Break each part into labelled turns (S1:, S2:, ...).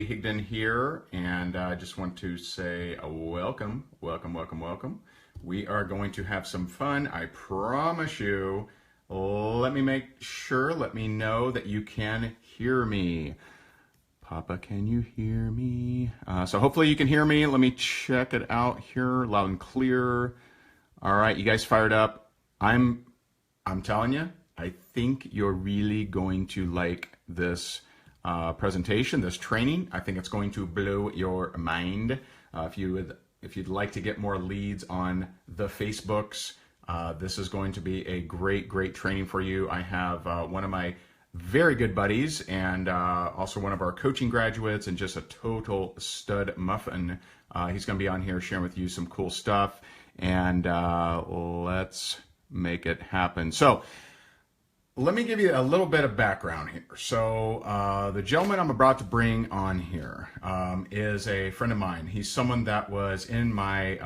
S1: Higdon here, and I just want to say welcome, welcome, welcome, welcome. We are going to have some fun, I promise you. Let me know that you can hear me. Papa, can you hear me? So hopefully you can hear me. Let me check it out here, loud and clear. All right, you guys fired up. I'm telling you, I think you're really going to like this presentation, this training. I think it's going to blow your mind. If you'd like to get more leads on the Facebooks, this is going to be a great training for you. I have one of my very good buddies and also one of our coaching graduates and just a total stud muffin. He's going to be on here sharing with you some cool stuff, and let's make it happen. So let me give you a little bit of background here. So the gentleman I'm about to bring on here is a friend of mine. He's someone that was in my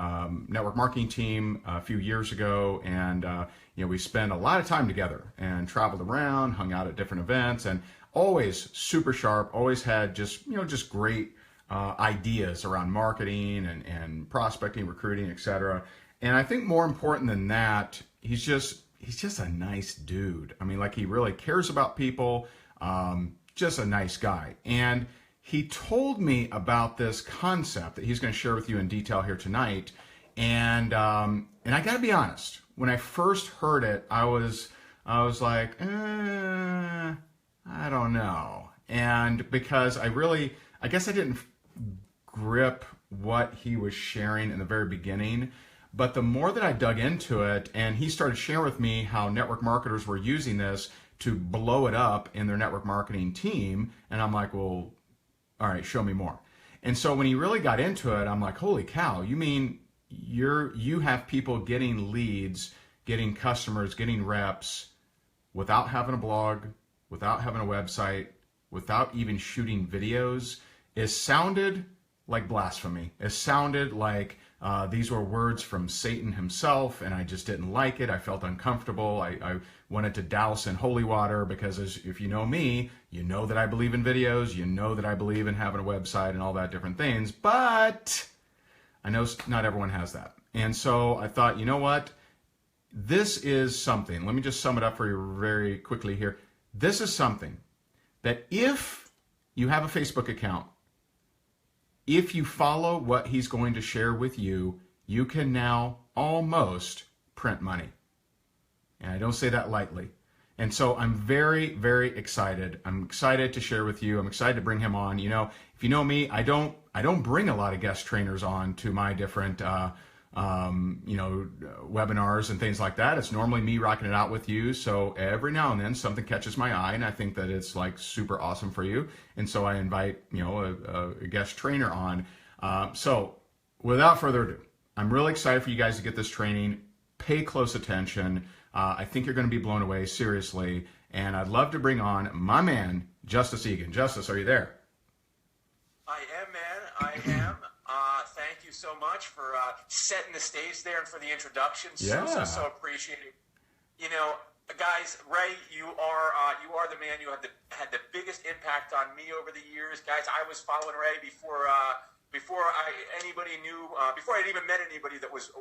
S1: network marketing team a few years ago, and we spent a lot of time together and traveled around, hung out at different events, and always super sharp, always had just great ideas around marketing and prospecting, recruiting, etc. And I think more important than that, he's just a nice dude. I mean, like, he really cares about people, just a nice guy. And he told me about this concept that he's going to share with you in detail here tonight. And I got to be honest, when I first heard it, I was like, I don't know. And because I guess I didn't grip what he was sharing in the very beginning. But the more that I dug into it, and he started sharing with me how network marketers were using this to blow it up in their network marketing team, and I'm like, well, all right, show me more. And so when he really got into it, I'm like, holy cow, you mean you have people getting leads, getting customers, getting reps without having a blog, without having a website, without even shooting videos? It sounded like blasphemy. It sounded like these were words from Satan himself, and I just didn't like it. I felt uncomfortable. I wanted to douse in holy water because, if you know me, you know that I believe in videos. You know that I believe in having a website and all that different things. But I know not everyone has that. And so I thought, you know what? This is something. Let me just sum it up for you very quickly here. This is something that if you have a Facebook account, if you follow what he's going to share with you, you can now almost print money. And I don't say that lightly. And so I'm very excited. I'm excited to share with you. I'm excited to bring him on. You know, if you know me, I don't bring a lot of guest trainers on to my different webinars and things like that. It's normally me rocking it out with you. So every now and then something catches my eye, and I think that it's like super awesome for you. And so I invite, a guest trainer on. So without further ado, I'm really excited for you guys to get this training. Pay close attention. I think you're going to be blown away, seriously. And I'd love to bring on my man, Justice Egan. Justice, are you there?
S2: I am, man. I am. Thank you so much for setting the stage there and for the introduction. So appreciated. You know, guys, Ray, you are the man. You had the biggest impact on me over the years, guys. I was following Ray before I'd even met anybody that was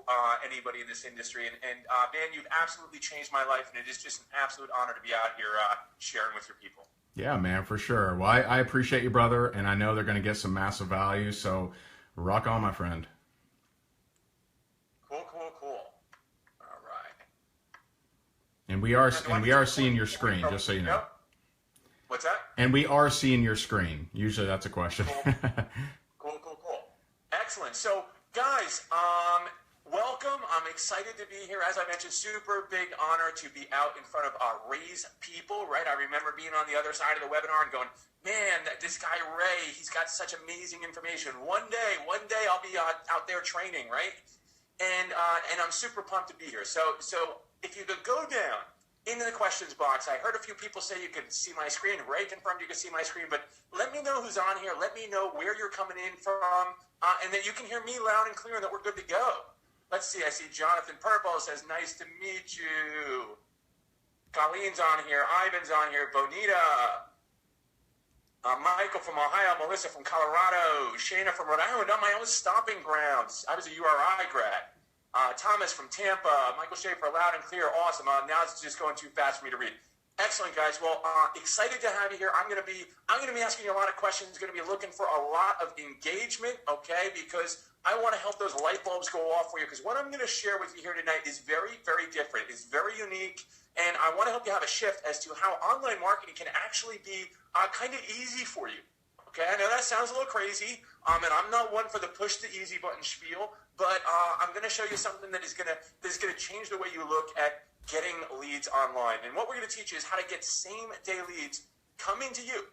S2: anybody in this industry. And man, you've absolutely changed my life, and it is just an absolute honor to be out here sharing with your people.
S1: Yeah, man, for sure. Well, I appreciate you, brother, and I know they're going to get some massive value. So rock on, my friend.
S2: Cool. All right.
S1: And we are seeing your screen, just so you know.
S2: What's that?
S1: And we are seeing your screen. Usually that's a question.
S2: Cool. Excellent. So, guys, welcome. I'm excited to be here. As I mentioned, super big honor to be out in front of Ray's people, right? I remember being on the other side of the webinar and going, man, this guy Ray, he's got such amazing information. One day I'll be out there training, right? And I'm super pumped to be here. So if you could go down into the questions box, I heard a few people say you could see my screen. Ray confirmed you could see my screen, but let me know who's on here. Let me know where you're coming in from, and that you can hear me loud and clear and that we're good to go. Let's see. I see Jonathan Purple says, nice to meet you. Colleen's on here. Ivan's on here. Bonita. Michael from Ohio, Melissa from Colorado, Shayna from Rhode Island, on my own stomping grounds. I was a URI grad. Thomas from Tampa, Michael Schaefer, loud and clear, awesome. Now it's just going too fast for me to read. Excellent, guys. Well, excited to have you here. I'm going to be asking you a lot of questions. Going to be looking for a lot of engagement, okay? Because I want to help those light bulbs go off for you. Because what I'm going to share with you here tonight is very, very different. It's very unique, and I want to help you have a shift as to how online marketing can actually be kind of easy for you. Okay, I know that sounds a little crazy, and I'm not one for the push the easy button spiel, but I'm going to show you something that is going to change the way you look at getting leads online. And what we're going to teach you is how to get same-day leads coming to you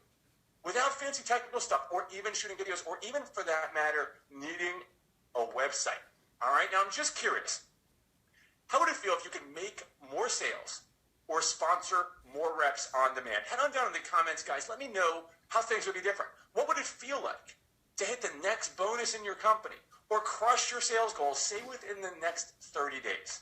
S2: without fancy technical stuff or even shooting videos or even, for that matter, needing a website. All right? Now, I'm just curious. How would it feel if you could make more sales or sponsor more reps on demand? Head on down in the comments, guys. Let me know how things would be different. What would it feel like to hit the next bonus in your company or crush your sales goals, say, within the next 30 days?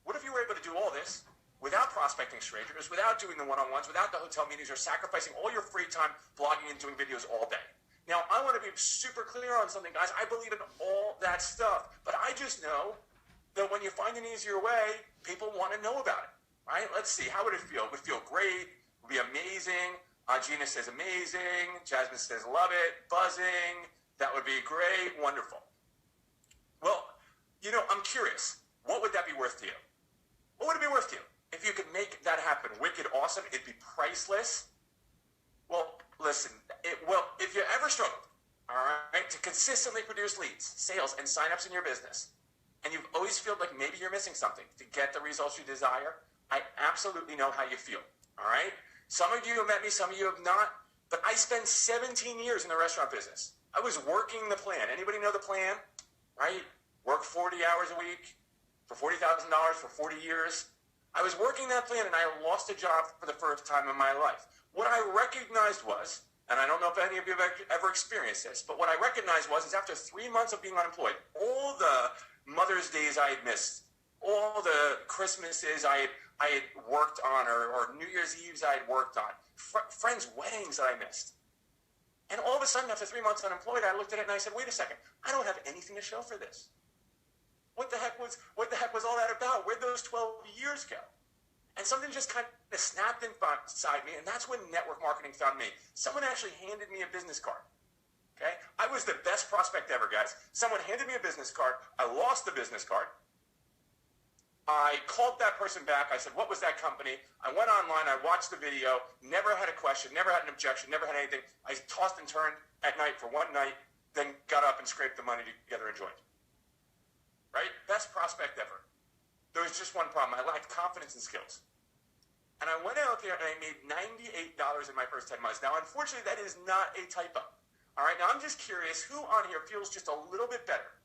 S2: What if you were able to do all this without prospecting strangers, without doing the one-on-ones, without the hotel meetings, or sacrificing all your free time blogging and doing videos all day? Now, I want to be super clear on something, guys. I believe in all that stuff, but I just know that when you find an easier way, people want to know about it, right? Let's see. How would it feel? It would feel great. It would be amazing. Gina says amazing. Jasmine says love it. Buzzing. That would be great. Wonderful. Well, I'm curious. What would that be worth to you? What would it be worth to you? If you could make that happen, wicked awesome, it'd be priceless. Well, listen, if you ever struggled, all right, to consistently produce leads, sales, and signups in your business, and you've always felt like maybe you're missing something to get the results you desire, I absolutely know how you feel, all right? Some of you have met me, some of you have not, but I spent 17 years in the restaurant business. I was working the plan. Anybody know the plan, right? Work 40 hours a week for $40,000 for 40 years. I was working that plan, and I lost a job for the first time in my life. What I recognized was, and I don't know if any of you have ever experienced this, but what I recognized is after 3 months of being unemployed, all the Mother's Days I had missed, all the Christmases I had worked on, or New Year's Eves I had worked on, friends' weddings that I missed. And all of a sudden, after 3 months unemployed, I looked at it and I said, wait a second, I don't have anything to show for this. What the heck was all that about? Where'd those 12 years go? And something just kind of snapped inside me, and that's when network marketing found me. Someone actually handed me a business card. Okay? I was the best prospect ever, guys. Someone handed me a business card. I lost the business card. I called that person back. I said, what was that company? I went online. I watched the video. Never had a question. Never had an objection. Never had anything. I tossed and turned at night for one night, then got up and scraped the money together and joined. Right? Best prospect ever. There was just one problem. I lacked confidence and skills. And I went out there and I made $98 in my first 10 months. Now, unfortunately, that is not a typo. All right? Now, I'm just curious, who on here feels just a little bit better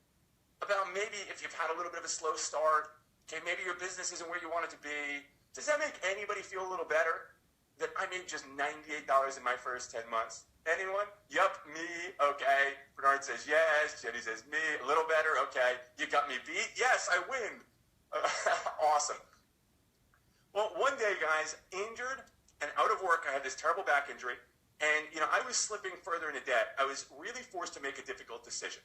S2: about maybe if you've had a little bit of a slow start, okay, maybe your business isn't where you want it to be. Does that make anybody feel a little better that I made just $98 in my first 10 months? Anyone? Yup, me, okay. Bernard says yes. Jenny says me. A little better, okay. You got me beat? Yes, I win. Awesome. Well, one day, guys, injured and out of work, I had this terrible back injury, and, I was slipping further into debt. I was really forced to make a difficult decision.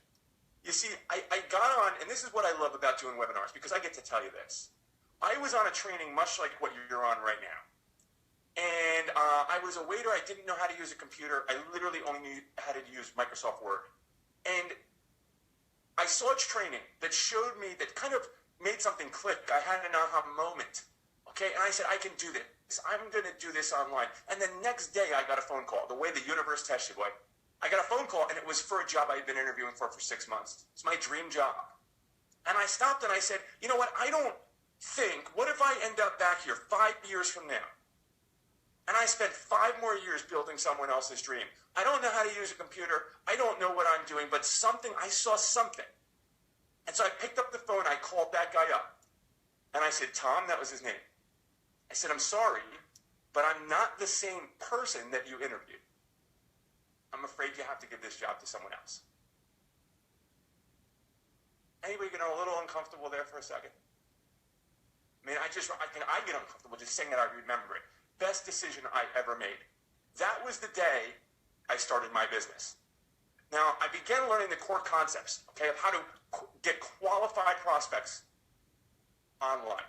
S2: You see, I got on, and this is what I love about doing webinars, because I get to tell you this. I was on a training much like what you're on right now. And I was a waiter. I didn't know how to use a computer. I literally only knew how to use Microsoft Word. And I saw a training that showed me, that kind of made something click. I had an aha moment. Okay, and I said, I can do this. I'm going to do this online. And the next day, I got a phone call. The way the universe tests you, boy. I got a phone call, and it was for a job I had been interviewing for 6 months. It's my dream job. And I stopped and I said, you know what? I don't think, what if I end up back here 5 years from now? And I spent 5 more years building someone else's dream. I don't know how to use a computer. I don't know what I'm doing, but I saw something. And so I picked up the phone. I called that guy up. And I said, Tom, that was his name. I said, I'm sorry, but I'm not the same person that you interviewed. I'm afraid you have to give this job to someone else. Anybody get a little uncomfortable there for a second? I mean, I get uncomfortable just saying that. I remember it. Best decision I ever made. That was the day I started my business. Now, I began learning the core concepts, okay, of how to get qualified prospects online.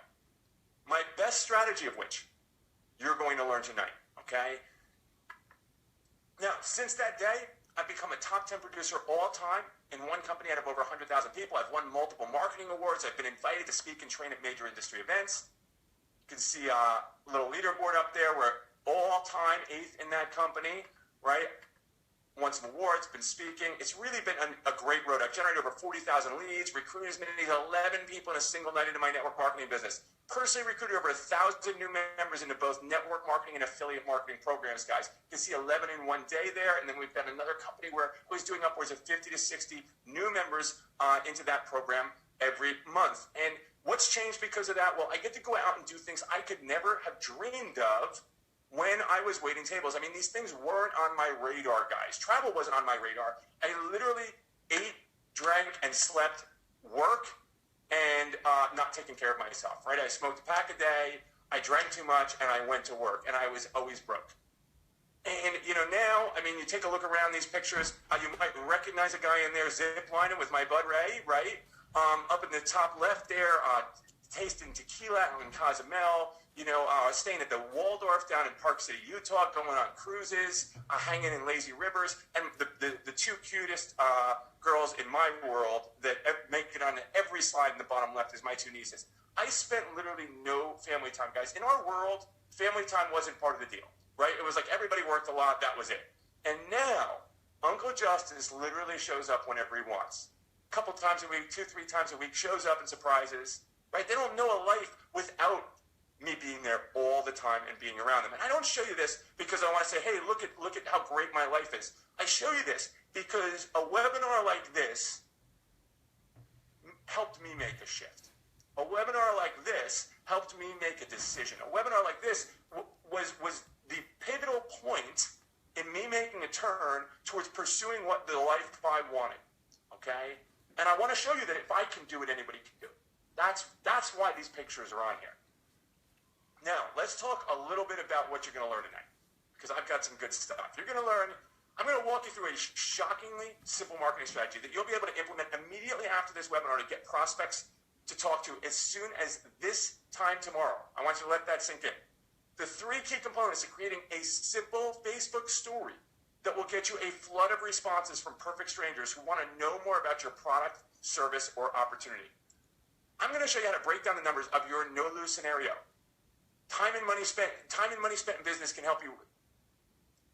S2: My best strategy of which you're going to learn tonight, okay? Now, since that day, I've become a top 10 producer all time in one company out of over 100,000 people. I've won multiple marketing awards. I've been invited to speak and train at major industry events. You can see a little leaderboard up there. We're all-time 8th in that company, right? Won some awards, been speaking. It's really been a great road. I've generated over 40,000 leads, recruited as many as 11 people in a single night into my network marketing business. Personally recruited over 1,000 new members into both network marketing and affiliate marketing programs, guys. You can see 11 in one day there, and then we've got another company where I was doing upwards of 50 to 60 new members into that program every month. And what's changed because of that? Well, I get to go out and do things I could never have dreamed of when I was waiting tables. I mean, these things weren't on my radar, guys. Travel wasn't on my radar. I literally ate, drank, and slept, work, and not taking care of myself, right? I smoked a pack a day, I drank too much, and I went to work, and I was always broke. And, you know, now, I mean, you take a look around these pictures, you might recognize a guy in there zip lining with my bud Ray, right? Up in the top left there, tasting tequila in Cozumel, you know, staying at the Waldorf down in Park City, Utah, going on cruises, hanging in lazy rivers, and the two cutest girls in my world that make it on every slide in the bottom left is my two nieces. I spent literally no family time, guys. In our world, family time wasn't part of the deal, right? It was like everybody worked a lot, that was it. And now, Uncle Justice literally shows up whenever he wants. A couple times a week, 2-3 times a week, shows up and surprises, right? They don't know a life without me being there all the time and being around them. And I don't show you this because I want to say, hey, look at how great my life is. I show you this because a webinar like this helped me make a shift. A webinar like this helped me make a decision. A webinar like this was the pivotal point in me making a turn towards pursuing what the life I wanted, okay? And I want to show you that if I can do it, anybody can do it. That's why these pictures are on here. Now, let's talk a little bit about what you're going to learn tonight, because I've got some good stuff. You're going to learn, I'm going to walk you through a shockingly simple marketing strategy that you'll be able to implement immediately after this webinar to get prospects to talk to as soon as this time tomorrow. I want you to let that sink in. The 3 key components to creating a simple Facebook story that will get you a flood of responses from perfect strangers who want to know more about your product, service, or opportunity. I'm going to show you how to break down the numbers of your no-lose scenario. Time and money spent in business can help you.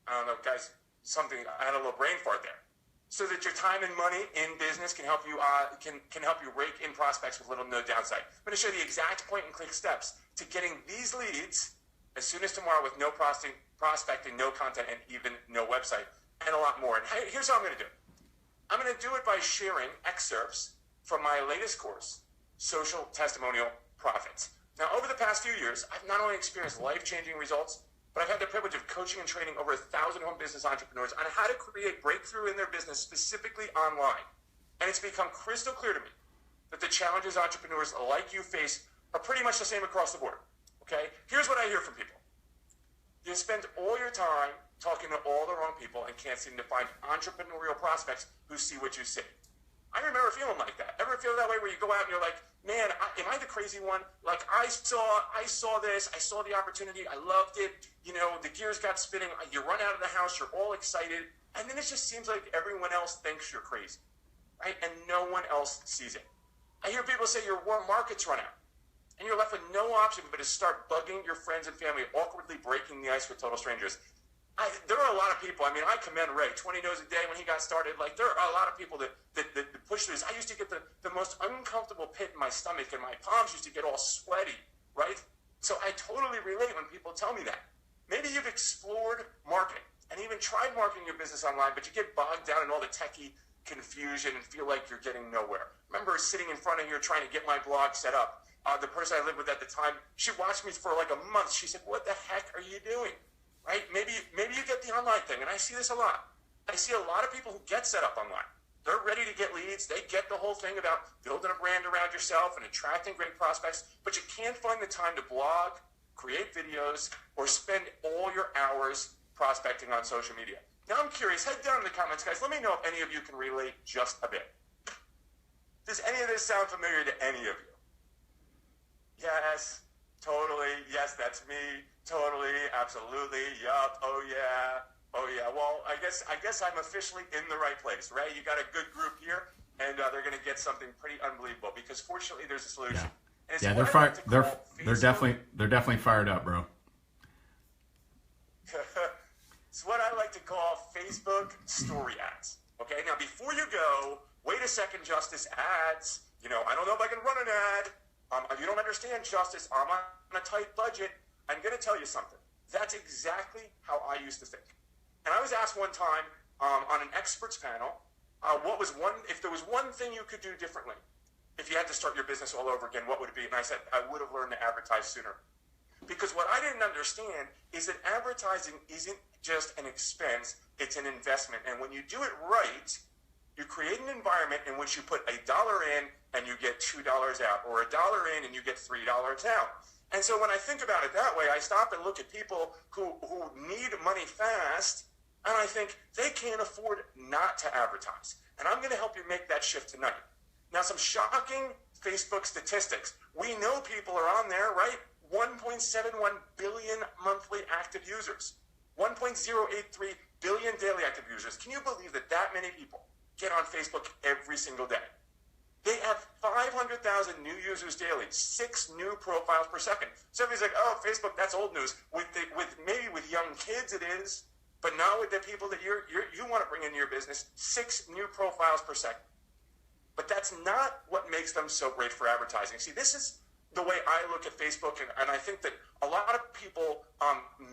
S2: I don't know, guys. I had a little brain fart there. So that your time and money in business can help you can help you rake in prospects with little no downside. I'm going to show you the exact point-and-click steps to getting these leads as soon as tomorrow with no prospecting, no content, and even no website, and a lot more. And here's how I'm going to do it. I'm going to do it by sharing excerpts from my latest course, Social Testimonial Profits. Now, over the past few years, I've not only experienced life-changing results, but I've had the privilege of coaching and training over 1,000 home business entrepreneurs on how to create breakthrough in their business specifically online. And it's become crystal clear to me that the challenges entrepreneurs like you face are pretty much the same across the board. Okay? Here's what I hear from people. You spend all your time talking to all the wrong people and can't seem to find entrepreneurial prospects who see what you see. I remember feeling like that. Ever feel that way where you go out and you're like, man, am I the crazy one? Like, I saw this, I saw the opportunity, I loved it, you know, the gears got spinning, you run out of the house, you're all excited, and then it just seems like everyone else thinks you're crazy, right? And no one else sees it. I hear people say your market's run out, and you're left with no option but to start bugging your friends and family, awkwardly breaking the ice with total strangers. There are a lot of people, I mean, I commend Ray, 20 no's a day when he got started. Like, there are a lot of people that push through this. I used to get the most uncomfortable pit in my stomach, and my palms used to get all sweaty, right? So I totally relate when people tell me that. Maybe you've explored marketing and even tried marketing your business online, but you get bogged down in all the techie confusion and feel like you're getting nowhere. Remember sitting in front of here trying to get my blog set up. The person I lived with at the time, she watched me for like a month. She said, what the heck are you doing? Right? Maybe you get the online thing, and I see this a lot. I see a lot of people who get set up online. They're ready to get leads. They get the whole thing about building a brand around yourself and attracting great prospects, but you can't find the time to blog, create videos, or spend all your hours prospecting on social media. Now I'm curious, head down in the comments, guys. Let me know if any of you can relate just a bit. Does any of this sound familiar to any of you? Yes, totally. Yes, that's me. Totally, absolutely. Yup. Oh yeah. Oh yeah. Well, I guess I'm officially in the right place, right? You got a good group here, and they're going to get something pretty unbelievable because fortunately there's a solution.
S1: Yeah,
S2: And it's
S1: yeah, they're definitely fired up, bro.
S2: It's what I like to call Facebook story ads. Okay, now before you go, wait a second, Justice, ads. You know, I don't know if I can run an ad. You don't understand, Justice. I'm on a tight budget. I'm going to tell you something. That's exactly how I used to think. And I was asked one time on an experts panel, if there was one thing you could do differently, if you had to start your business all over again, what would it be? And I said, I would have learned to advertise sooner. Because what I didn't understand is that advertising isn't just an expense, it's an investment. And when you do it right, you create an environment in which you put $1 in and you get $2 out, or $1 in and you get $3 out. And so when I think about it that way, I stop and look at people who need money fast, and I think they can't afford not to advertise. And I'm going to help you make that shift tonight. Now, some shocking Facebook statistics. We know people are on there, right? 1.71 billion monthly active users, 1.083 billion daily active users. Can you believe that many people get on Facebook every single day? They have 500,000 new users daily, 6 new profiles per second. Somebody's like, oh, Facebook, that's old news. Maybe with young kids it is, but not with the people that you want to bring into your business, 6 new profiles per second. But that's not what makes them so great for advertising. See, this is the way I look at Facebook, and I think that a lot of people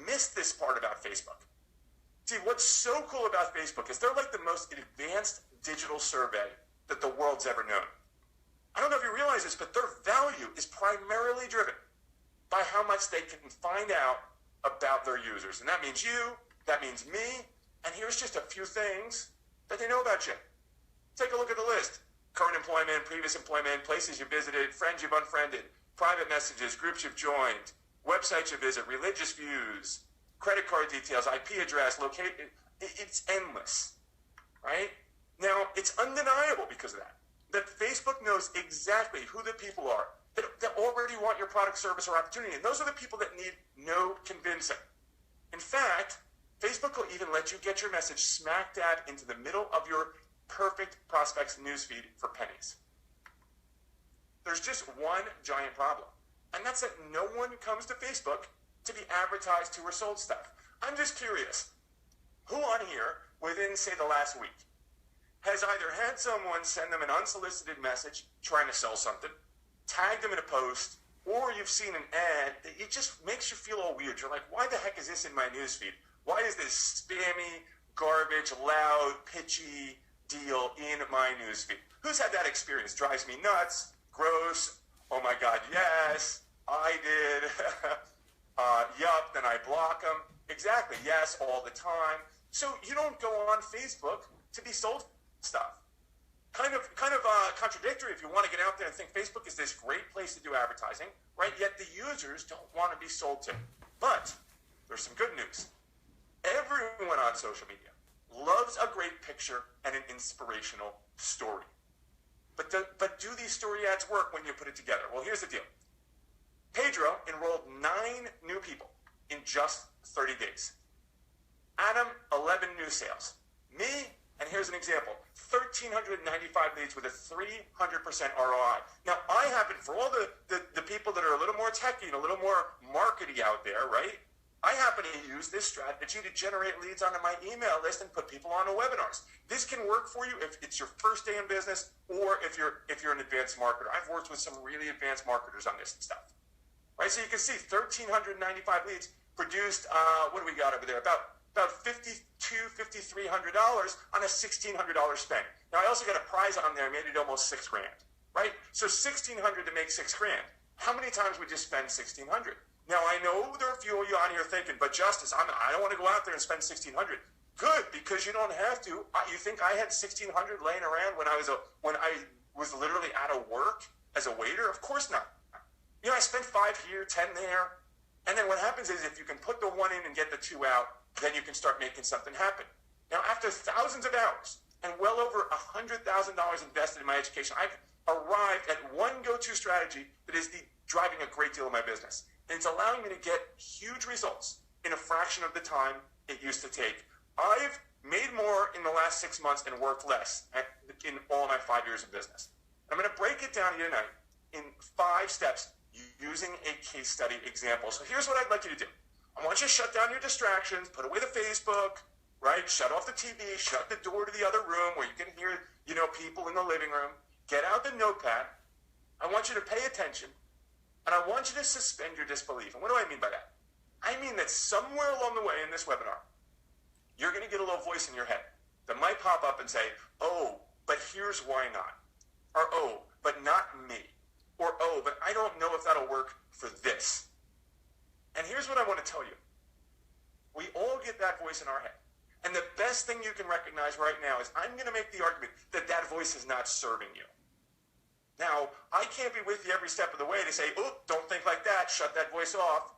S2: miss this part about Facebook. See, what's so cool about Facebook is they're like the most advanced digital survey that the world's ever known. I don't know if you realize this, but their value is primarily driven by how much they can find out about their users. And that means you, that means me, and here's just a few things that they know about you. Take a look at the list. Current employment, previous employment, places you visited, friends you've unfriended, private messages, groups you've joined, websites you visit, religious views, credit card details, IP address, location. It's endless, right? Now, it's undeniable because of that Facebook knows exactly who the people are that already want your product, service, or opportunity. And those are the people that need no convincing. In fact, Facebook will even let you get your message smack dab into the middle of your perfect prospects newsfeed for pennies. There's just one giant problem, and that's that no one comes to Facebook to be advertised to or sold stuff. I'm just curious, who on here within, say, the last week has either had someone send them an unsolicited message trying to sell something, tag them in a post, or you've seen an ad that it just makes you feel all weird. You're like, why the heck is this in my newsfeed? Why is this spammy, garbage, loud, pitchy deal in my newsfeed? Who's had that experience? Drives me nuts, gross, oh my God, yes, I did, yup, then I block them. Exactly, yes, all the time. So you don't go on Facebook to be sold stuff. Kind of contradictory if you want to get out there and think Facebook is this great place to do advertising, right? Yet the users don't want to be sold to. But there's some good news. Everyone on social media loves a great picture and an inspirational story. But do these story ads work when you put it together? Well, here's the deal. Pedro enrolled 9 new people in just 30 days. Adam, 11 new sales. Me, and here's an example, 1,395 leads with a 300% ROI. Now, I happen, for all the people that are a little more techy and a little more markety out there, right? I happen to use this strategy to generate leads onto my email list and put people onto webinars. This can work for you if it's your first day in business or if you're an advanced marketer. I've worked with some really advanced marketers on this and stuff. Right? So you can see 1,395 leads produced, what do we got over there? About $5,200, $5,300 on a $1,600 spend. Now I also got a prize on there, made it almost $6,000, right? So $1,600 to make $6,000. How many times would you spend $1,600? Now I know there are a few of you on here thinking, but Justice, I don't want to go out there and spend $1,600. Good, because you don't have to. You think I had $1,600 laying around when I was literally out of work as a waiter? Of course not. You know, I spent 5 here, 10 there. And then what happens is if you can put the 1 in and get the 2 out, then you can start making something happen. Now, after thousands of hours and well over $100,000 invested in my education, I've arrived at one go-to strategy that is driving a great deal of my business. And it's allowing me to get huge results in a fraction of the time it used to take. I've made more in the last 6 months and worked less in all my 5 years of business. I'm going to break it down here tonight in 5 steps using a case study example. So here's what I'd like you to do. I want you to shut down your distractions, put away the Facebook, right? Shut off the TV, shut the door to the other room where you can hear, people in the living room. Get out the notepad. I want you to pay attention, and I want you to suspend your disbelief. And what do I mean by that? I mean that somewhere along the way in this webinar, you're going to get a little voice in your head that might pop up and say, oh, but here's why not. Or, oh, but not me. Or, oh, but I don't know if that'll work for this. And here's what I want to tell you. We all get that voice in our head. And the best thing you can recognize right now is I'm going to make the argument that that voice is not serving you. Now, I can't be with you every step of the way to say, oh, don't think like that, shut that voice off.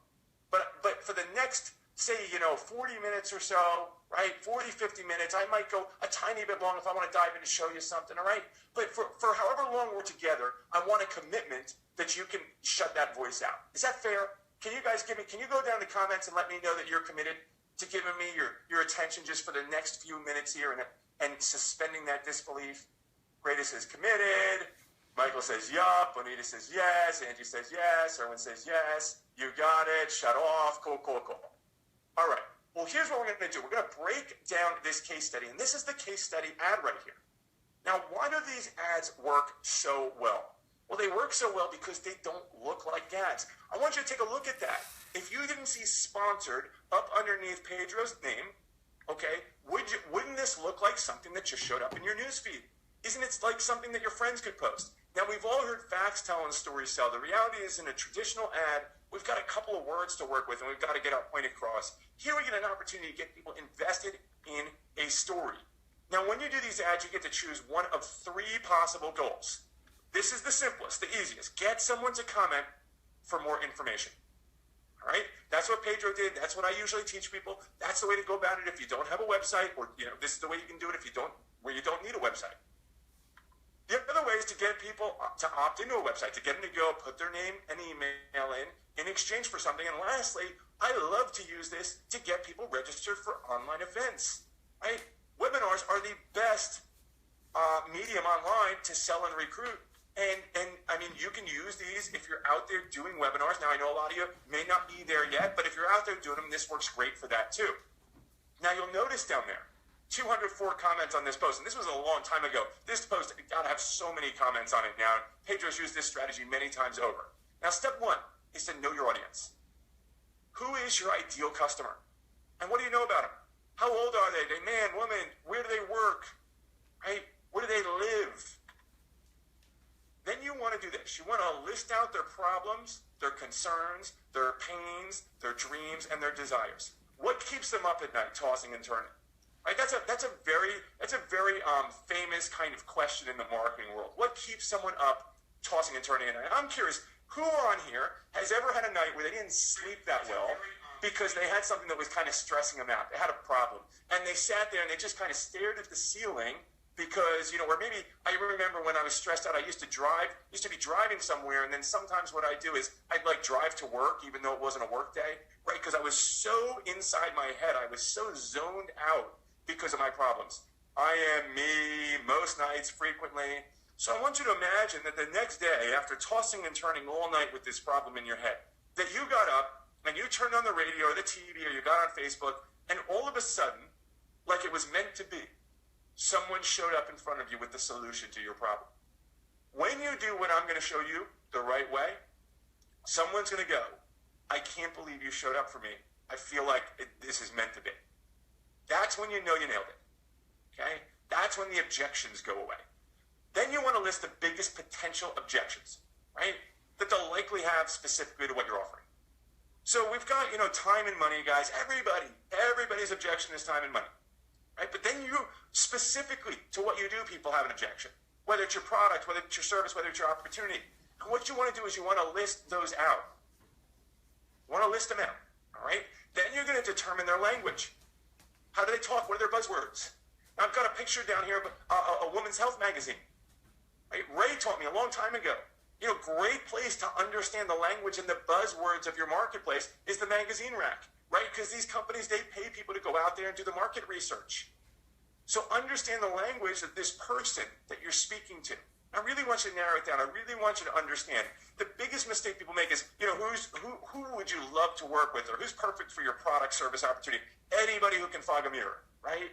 S2: But for the next, say, 40 minutes or so, right, 40, 50 minutes, I might go a tiny bit long if I want to dive in to show you something, all right? But for however long we're together, I want a commitment that you can shut that voice out. Is that fair? Can you guys can you go down in the comments and let me know that you're committed to giving me your attention just for the next few minutes here and suspending that disbelief? Greta says committed. Michael says yup. Bonita says yes. Angie says yes. Erwin says yes. You got it. Shut off. Cool. All right. Well, here's what we're going to do. We're going to break down this case study, and this is the case study ad right here. Now, why do these ads work so well? Well, they work so well because they don't look like ads. I want you to take a look at that. If you didn't see sponsored up underneath Pedro's name, okay, wouldn't this look like something that just showed up in your newsfeed? Isn't it like something that your friends could post? Now, we've all heard facts tell and stories sell. The reality is, in a traditional ad, we've got a couple of words to work with, and we've got to get our point across. Here we get an opportunity to get people invested in a story. Now, when you do these ads, you get to choose one of 3 possible goals. This is the simplest, the easiest. Get someone to comment for more information. All right? That's what Pedro did. That's what I usually teach people. That's the way to go about it if you don't have a website, or this is the way you can do it if you don't need a website. The other way is to get people to opt into a website, to get them to go put their name and email in exchange for something. And lastly, I love to use this to get people registered for online events. Right? Webinars are the best medium online to sell and recruit. And I mean, you can use these if you're out there doing webinars. Now, I know a lot of you may not be there yet, but if you're out there doing them, this works great for that too. Now, you'll notice down there, 204 comments on this post, and this was a long time ago. This post got to have so many comments on it now. Pedro's used this strategy many times over. Now, step 1 is to know your audience. Who is your ideal customer? And what do you know about them? How old are they? They man, woman, where do they work? Right? Where do they live? Then you want to do this. You want to list out their problems, their concerns, their pains, their dreams, and their desires. What keeps them up at night, tossing and turning? Right? That's a very famous kind of question in the marketing world. What keeps someone up, tossing and turning at night? I'm curious, who on here has ever had a night where they didn't sleep that well because they had something that was kind of stressing them out? They had a problem, and they sat there and they just kind of stared at the ceiling. Because, or maybe I remember when I was stressed out, I used to be driving somewhere, and then sometimes what I'd do is I'd drive to work even though it wasn't a work day, right? Because I was so inside my head, I was so zoned out because of my problems. I am me most nights, frequently. So I want you to imagine that the next day, after tossing and turning all night with this problem in your head, that you got up and you turned on the radio or the TV or you got on Facebook, and all of a sudden, like it was meant to be, someone showed up in front of you with the solution to your problem. When you do what I'm going to show you the right way, someone's going to go, I can't believe you showed up for me. I feel like this is meant to be. That's when you know you nailed it. Okay? That's when the objections go away. Then you want to list the biggest potential objections, right? That they'll likely have specifically to what you're offering. So we've got, time and money, guys. Everybody's objection is time and money. Right? But then you specifically to what you do, people have an objection. Whether it's your product, whether it's your service, whether it's your opportunity. And what you want to do is you want to list those out. You want to list them out. All right? Then you're going to determine their language. How do they talk? What are their buzzwords? I've got a picture down here of a woman's health magazine. Right? Ray taught me a long time ago. Great place to understand the language and the buzzwords of your marketplace is the magazine rack, right? Because these companies, they pay people to go out there and do the market research. So understand the language of this person that you're speaking to. I really want you to narrow it down. I really want you to understand. The biggest mistake people make is, who would you love to work with, or who's perfect for your product, service, opportunity? Anybody who can fog a mirror, right?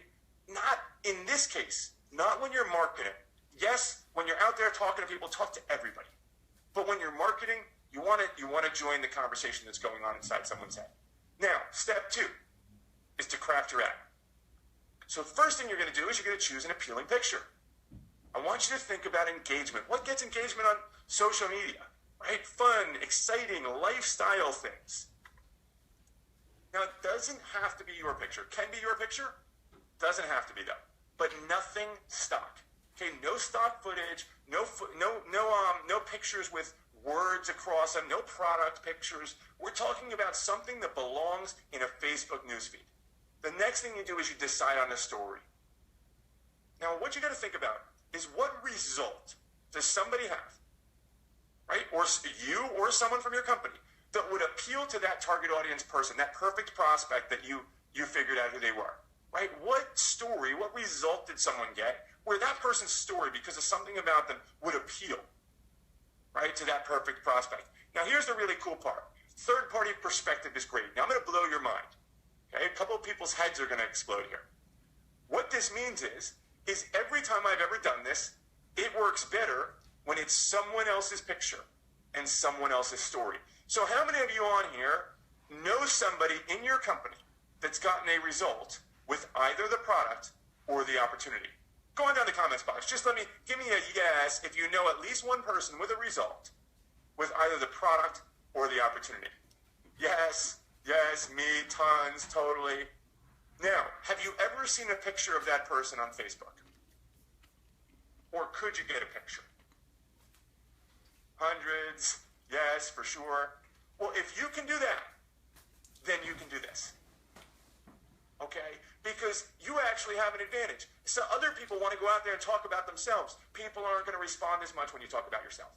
S2: Not in this case. Not when you're marketing. Yes, when you're out there talking to people, talk to everybody. But when you're marketing, you want to join the conversation that's going on inside someone's head. Now, step 2 is to craft your ad. So the first thing you're going to do is you're going to choose an appealing picture. I want you to think about engagement. What gets engagement on social media? Right? Fun, exciting, lifestyle things. Now, it doesn't have to be your picture. Can be your picture. Doesn't have to be, though. But nothing stock. Okay, no stock footage, no pictures with words across them, no product pictures. We're talking about something that belongs in a Facebook newsfeed. The next thing you do is you decide on a story. Now, what you got to think about is what result does somebody have, right? Or you or someone from your company that would appeal to that target audience person, that perfect prospect that you figured out who they were, right? What story, what result did someone get where that person's story, because of something about them, would appeal, right, to that perfect prospect? Now, here's the really cool part. Third-party perspective is great. Now, I'm going to blow your mind. Okay? A couple of people's heads are going to explode here. What this means is every time I've ever done this, it works better when it's someone else's picture and someone else's story. So how many of you on here know somebody in your company that's gotten a result with either the product or the opportunity? Go on down the comments box. Just give me a yes if you know at least one person with a result with either the product or the opportunity. Yes, me, tons, totally. Now, have you ever seen a picture of that person on Facebook? Or could you get a picture? Hundreds, yes, for sure. Well, if you can do that, then you can do this. Okay? Because you actually have an advantage. So other people want to go out there and talk about themselves. People aren't going to respond as much when you talk about yourself.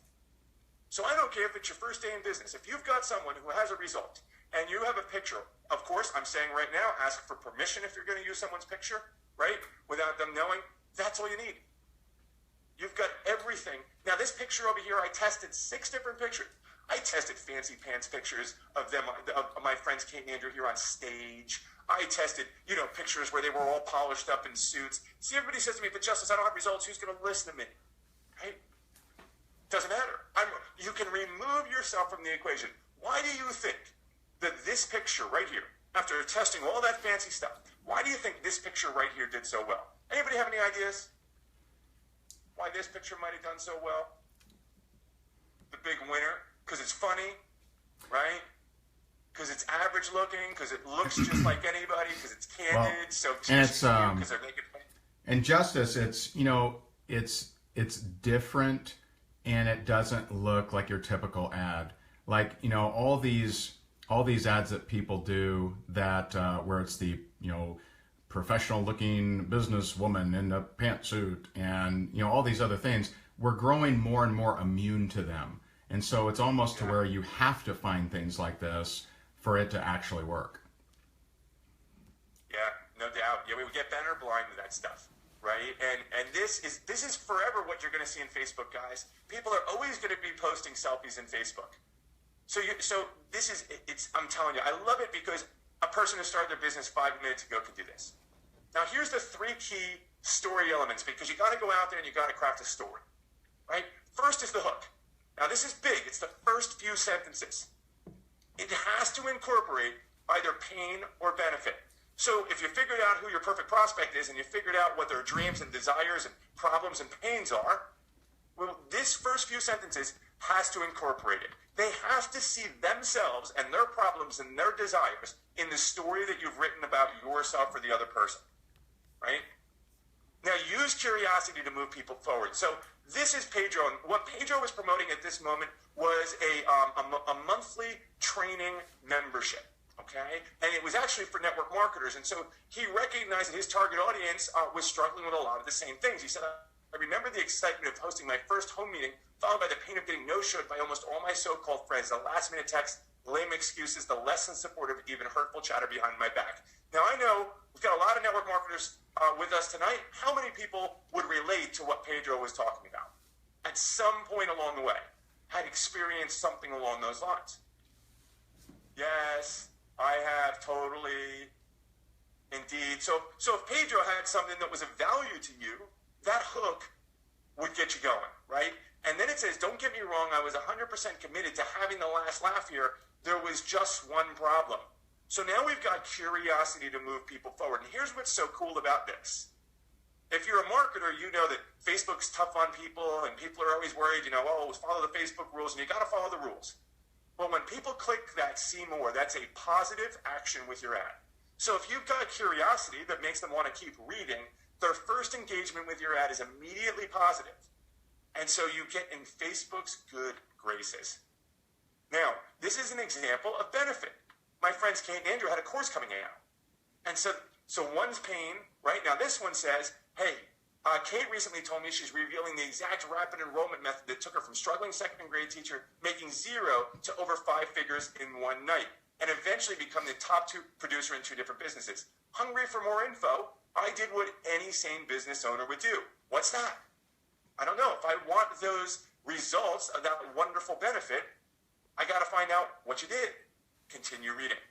S2: So I don't care if it's your first day in business. If you've got someone who has a result and you have a picture, of course, I'm saying right now, ask for permission if you're going to use someone's picture, right? Without them knowing, that's all you need. You've got everything. Now, this picture over here, I tested 6 different pictures. I tested fancy pants pictures of them, of my friends Kate and Andrew here on stage. I tested, pictures where they were all polished up in suits. See, everybody says to me, but Justice, I don't have results. Who's going to listen to me? Right? Doesn't matter. You can remove yourself from the equation. Why do you think that this picture right here, after testing all that fancy stuff, why do you think this picture right here did so well? Anybody have any ideas why this picture might have done so well? The big winner, because it's funny, right? Because it's average looking, because it looks just like anybody, because it's candid, so it's just because they're making fun.
S1: And Justice, it's different, and it doesn't look like your typical ad. Like, all these ads that people do that where it's the professional looking businesswoman in a pantsuit and all these other things, we're growing more and more immune to them. And so it's almost to where you have to find things like this for it to actually work.
S2: Yeah, no doubt. Yeah, we would get better blind to that stuff, right? And this is forever what you're going to see in Facebook, guys. People are always going to be posting selfies in Facebook. So this is, I'm telling you, I love it because a person who started their business 5 minutes ago can do this. Now, here's the 3 key story elements, because you got to go out there and you got to craft a story, right? First is the hook. Now, this is big. It's the first few sentences. It has to incorporate either pain or benefit. So if you figured out who your perfect prospect is and you figured out what their dreams and desires and problems and pains are, well, this first few sentences has to incorporate it. They have to see themselves and their problems and their desires in the story that you've written about yourself or the other person, right? Now, use curiosity to move people forward. So this is Pedro. And what Pedro was promoting at this moment was a monthly training membership. okay? And it was actually for network marketers. And so he recognized that his target audience was struggling with a lot of the same things. He said, I remember the excitement of hosting my first home meeting, followed by the pain of getting no-showed by almost all my so-called friends, the last-minute text, lame excuses, the less than supportive, even hurtful chatter behind my back. Now, I know we've got a lot of network marketers with us tonight. How many people would relate to what Pedro was talking about? At some point along the way, had experienced something along those lines. Yes, I have, totally. Indeed. So if Pedro had something that was of value to you, that hook would get you going, right? And then it says, don't get me wrong, I was 100% committed to having the last laugh here. There was just one problem. So now we've got curiosity to move people forward. And here's what's so cool about this. If you're a marketer, you know that Facebook's tough on people and people are always worried, oh, follow the Facebook rules, and you got to follow the rules. Well, when people click that see more, that's a positive action with your ad. So if you've got curiosity that makes them want to keep reading, their first engagement with your ad is immediately positive. And so you get in Facebook's good graces. Now, this is an example of benefit. My friends Kate and Andrew had a course coming out. And so one's paying, right? Now this one says, hey, Kate recently told me she's revealing the exact rapid enrollment method that took her from struggling second grade teacher, making 0 to over 5 figures in one night, and eventually become the top 2 producer in 2 different businesses. Hungry for more info? I did what any sane business owner would do. What's that? I don't know. If I want those results of that wonderful benefit, I got to find out what you did. Continue reading,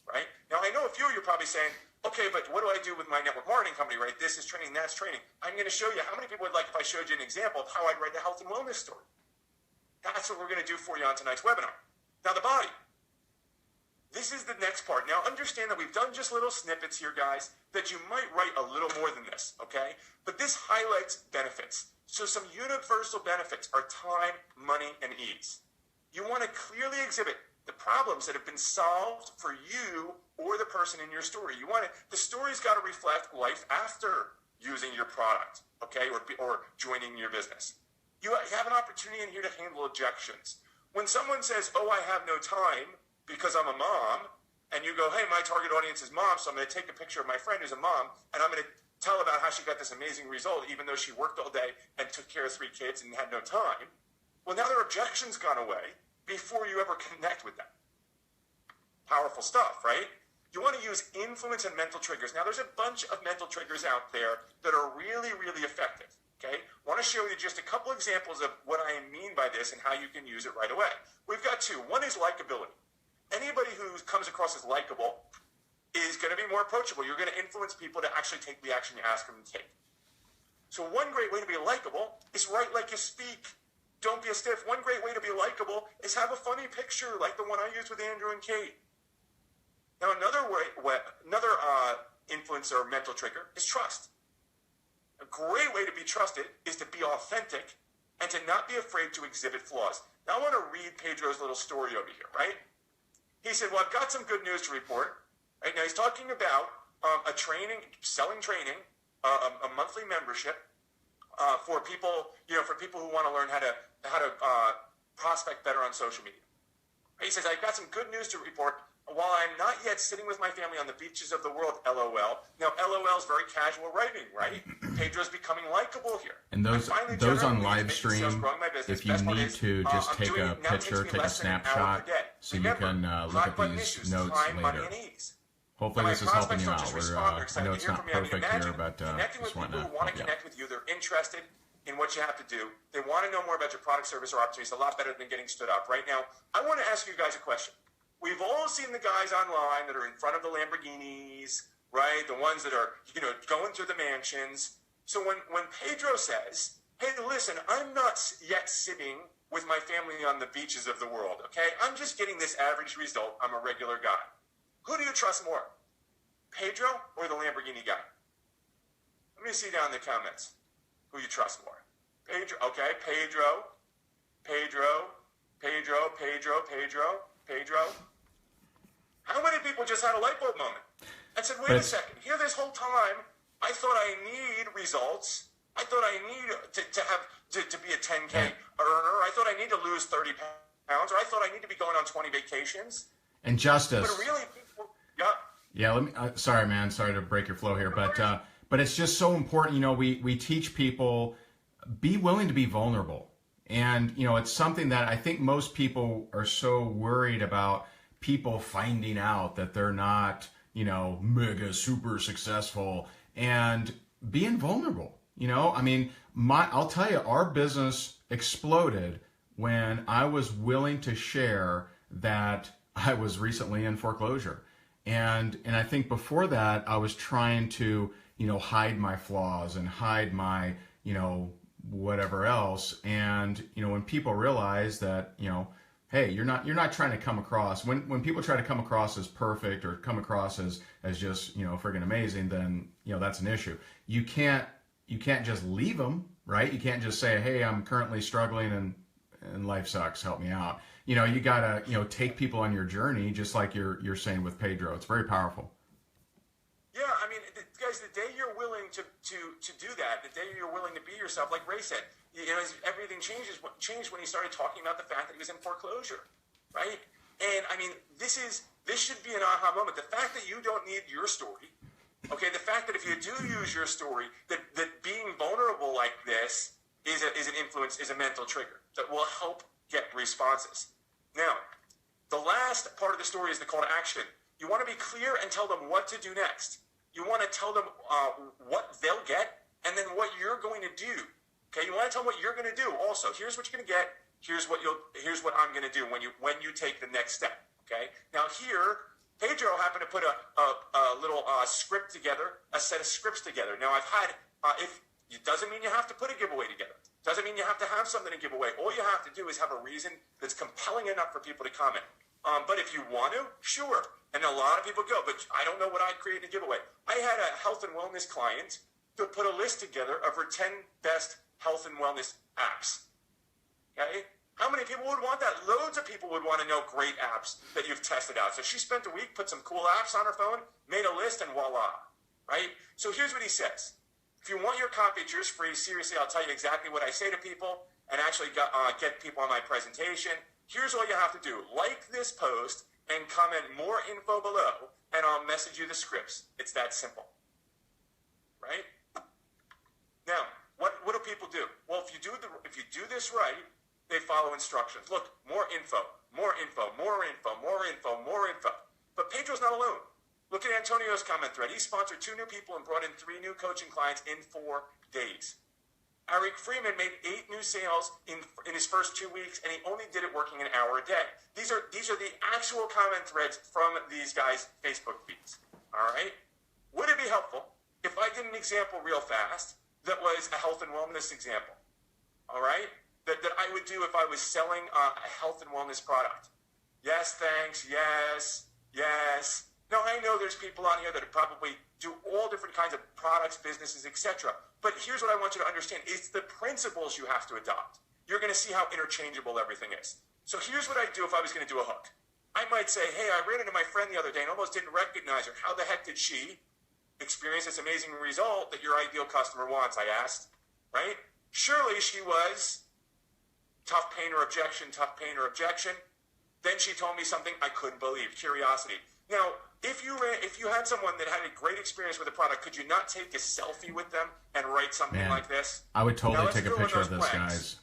S2: right? Now, I know a few of you are probably saying, okay, but what do I do with my network marketing company, right? This is training, that's training. I'm going to show you how many people would like if I showed you an example of how I'd write a health and wellness story. That's what we're going to do for you on tonight's webinar. Now, the body. This is the next part. Now, understand that we've done just little snippets here, guys, that you might write a little more than this, okay? But this highlights benefits. So some universal benefits are time, money, and ease. You want to clearly exhibit the problems that have been solved for you or the person in your story. The story's got to reflect life after using your product, okay, or joining your business. You have an opportunity in here to handle objections. When someone says, oh, I have no time because I'm a mom, and you go, hey, my target audience is mom, so I'm going to take a picture of my friend who's a mom, and I'm going to tell about how she got this amazing result, even though she worked all day and took care of 3 kids and had no time. Well, now their objection's gone away before you ever connect with them. Powerful stuff, right? You want to use influence and mental triggers. Now, there's a bunch of mental triggers out there that are really, really effective, okay? I want to share with you just a couple examples of what I mean by this and how you can use it right away. We've got 2. One is likability. Anybody who comes across as likable is going to be more approachable. You're going to influence people to actually take the action you ask them to take. So one great way to be likable is write like you speak. Don't be a stiff. One great way to be likable is have a funny picture like the one I used with Andrew and Kate. Now, another influence or mental trigger is trust. A great way to be trusted is to be authentic and to not be afraid to exhibit flaws. Now, I want to read Pedro's little story over here, right? He said, well, I've got some good news to report. Right now, he's talking about selling training, a monthly membership for people, who want to learn how to prospect better on social media. He says, I've got some good news to report. While I'm not yet sitting with my family on the beaches of the world, LOL. Now, LOL is very casual writing, right? Pedro's becoming likable here.
S1: And those on live stream, if you need to just take a picture, take a snapshot, so you can look at these notes later. Hopefully this is helping you out. I know it's not perfect here, but just want to help you
S2: connect with you. They're interested in what you have to do. They want to know more about your product, service, or opportunities. A lot better than getting stood up. Right now, I want to ask you guys a question. We've all seen the guys online that are in front of the Lamborghinis, right? The ones that are, going through the mansions. So when Pedro says, hey, listen, I'm not yet sitting with my family on the beaches of the world, okay? I'm just getting this average result. I'm a regular guy. Who do you trust more, Pedro or the Lamborghini guy? Let me see down in the comments who you trust more. Pedro, okay, Pedro. How many people just had a light bulb moment and said, wait a second, here this whole time, I thought I need results. I thought I need to be a 10K earner. I thought I need to lose 30 pounds, or I thought I need to be going on 20 vacations.
S1: And
S2: But
S1: justice.
S2: really, people, yeah,
S1: Yeah, let me. Sorry, man. Sorry to break your flow here, but it's just so important. You know, we teach people be willing to be vulnerable, and you know, it's something that I think most people are so worried about people finding out that they're not, you know, mega super successful and being vulnerable. You know, I mean, I'll tell you, our business exploded when I was willing to share that I was recently in foreclosure. And I think before that I was trying to, you know, hide my flaws and hide my, you know, whatever else. And, you know, when people realize that, you know, hey, you're not trying to come across when people try to come across as perfect or come across as just, you know, friggin' amazing, then, you know, that's an issue. You can't just leave them, right? You can't just say, hey, I'm currently struggling and life sucks, help me out. You know, you gotta, you know, take people on your journey, just like you're saying with Pedro. It's very powerful.
S2: yeah. I mean, guys, the day you're willing to do that, the day you're willing to be yourself, like Ray said, you know, everything changed when he started talking about the fact that he was in foreclosure, right? And I mean, this should be an aha moment. The fact that you don't need your story, okay, the fact that if you do use your story, that being vulnerable like this is an influence, is a mental trigger that will help get responses. Now, the last part of the story is the call to action. You want to be clear and tell them what to do next. You want to tell them what they'll get and then what you're going to do. Okay, you want to tell them what you're going to do. Also, here's what you're going to get. Here's what I'm going to do when you take the next step. Okay. Now here, Pedro happened to put a little script together, a set of scripts together. Now I've had if it doesn't mean you have to put a giveaway together. Doesn't mean you have to have something to give away. All you have to do is have a reason that's compelling enough for people to comment. But if you want to, sure. And a lot of people go, but I don't know what I'd create in a giveaway. I had a health and wellness client to put a list together of her 10 best health and wellness apps. Okay? How many people would want that? Loads of people would want to know great apps that you've tested out. So she spent a week, put some cool apps on her phone, made a list, and voila. Right? So here's what he says. If you want your copy, it's yours free. Seriously, I'll tell you exactly what I say to people and actually get people on my presentation. Here's all you have to do. Like this post and comment more info below, and I'll message you the scripts. It's that simple. Right? Now, what do people do? Well, if you do this right, they follow instructions. Look, more info, more info, more info, more info, more info. But Pedro's not alone. Look at Antonio's comment thread. He sponsored 2 new people and brought in 3 new coaching clients in 4 days. Eric Freeman made 8 new sales in his first 2 weeks, and he only did it working an hour a day. These are the actual comment threads from these guys' Facebook feeds. All right? Would it be helpful if I did an example real fast that was a health and wellness example? All right? That I would do if I was selling a health and wellness product. Yes, thanks. Yes, yes. Now, I know there's people on here that probably do all different kinds of products, businesses, etc. But here's what I want you to understand. It's the principles you have to adopt. You're going to see how interchangeable everything is. So here's what I'd do if I was going to do a hook. I might say, hey, I ran into my friend the other day and almost didn't recognize her. How the heck did she experience this amazing result that your ideal customer wants? I asked, right? Surely she was tough pain or objection, tough pain or objection. Then she told me something I couldn't believe, curiosity. Now, if you had someone that had a great experience with a product, could you not take a selfie with them and write something like this?
S1: I would totally take a
S2: throw in
S1: picture of
S2: those
S1: this,
S2: blanks.
S1: guys.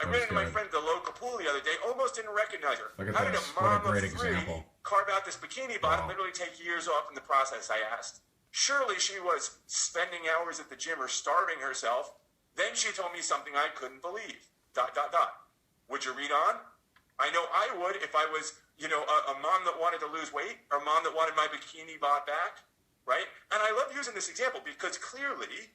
S2: I ran into my friend at the local pool the other day, almost didn't recognize her.
S1: Look at
S2: How did
S1: this.
S2: a mom
S1: What a great
S2: of 3
S1: example.
S2: carve out this bikini bottom,
S1: Wow.
S2: literally take years off in the process, I asked. Surely she was spending hours at the gym or starving herself. Then she told me something I couldn't believe. ... Would you read on? I know I would if I was, you know, a mom that wanted to lose weight or a mom that wanted my bikini bot back, right? And I love using this example because clearly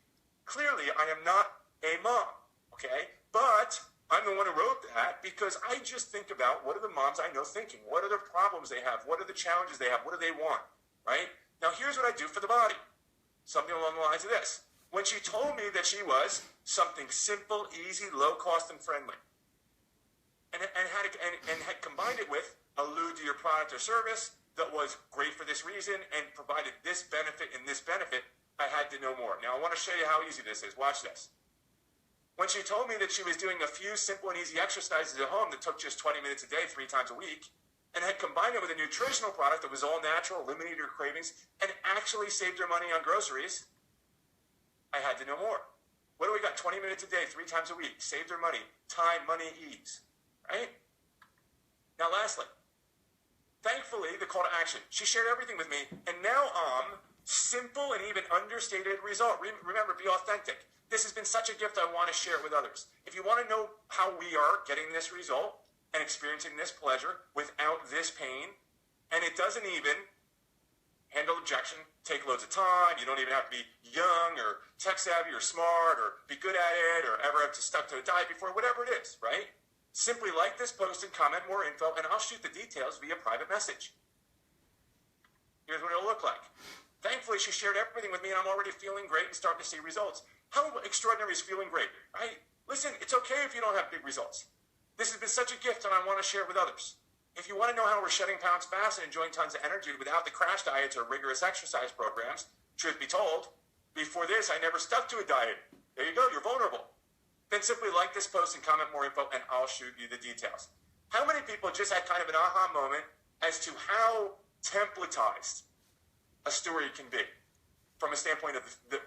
S2: I am not a mom, okay? But I'm the one who wrote that because I just think about what are the moms I know thinking? What are the problems they have? What are the challenges they have? What do they want, right? Now, here's what I do for the body. Something along the lines of this. When she told me that she was something simple, easy, low cost, and friendly, and had combined it with allude to your product or service that was great for this reason and provided this benefit and this benefit, I had to know more. Now, I want to show you how easy this is. Watch this. When she told me that she was doing a few simple and easy exercises at home that took just 20 minutes a day, 3 times a week, and had combined it with a nutritional product that was all natural, eliminated your cravings, and actually saved her money on groceries, I had to know more. What do we got? 20 minutes a day, 3 times a week. Saved her money. Time, money, ease. Right? Now, lastly, thankfully, the call to action. She shared everything with me, and now simple and even understated result. Remember, be authentic. This has been such a gift, I want to share it with others. If you want to know how we are getting this result and experiencing this pleasure without this pain, and it doesn't even handle objection, take loads of time, you don't even have to be young or tech savvy or smart or be good at it or ever have to stuck to a diet before, whatever it is, right? Simply like this post and comment more info, and I'll shoot the details via private message. Here's what it'll look like. Thankfully, she shared everything with me, and I'm already feeling great and starting to see results. How extraordinary is feeling great, right? Listen, it's okay if you don't have big results. This has been such a gift, and I want to share it with others. If you want to know how we're shedding pounds fast and enjoying tons of energy without the crash diets or rigorous exercise programs, truth be told, before this, I never stuck to a diet. There you go, you're vulnerable. Then simply like this post and comment more info, and I'll shoot you the details. How many people just had kind of an aha moment as to how templatized a story can be from a standpoint of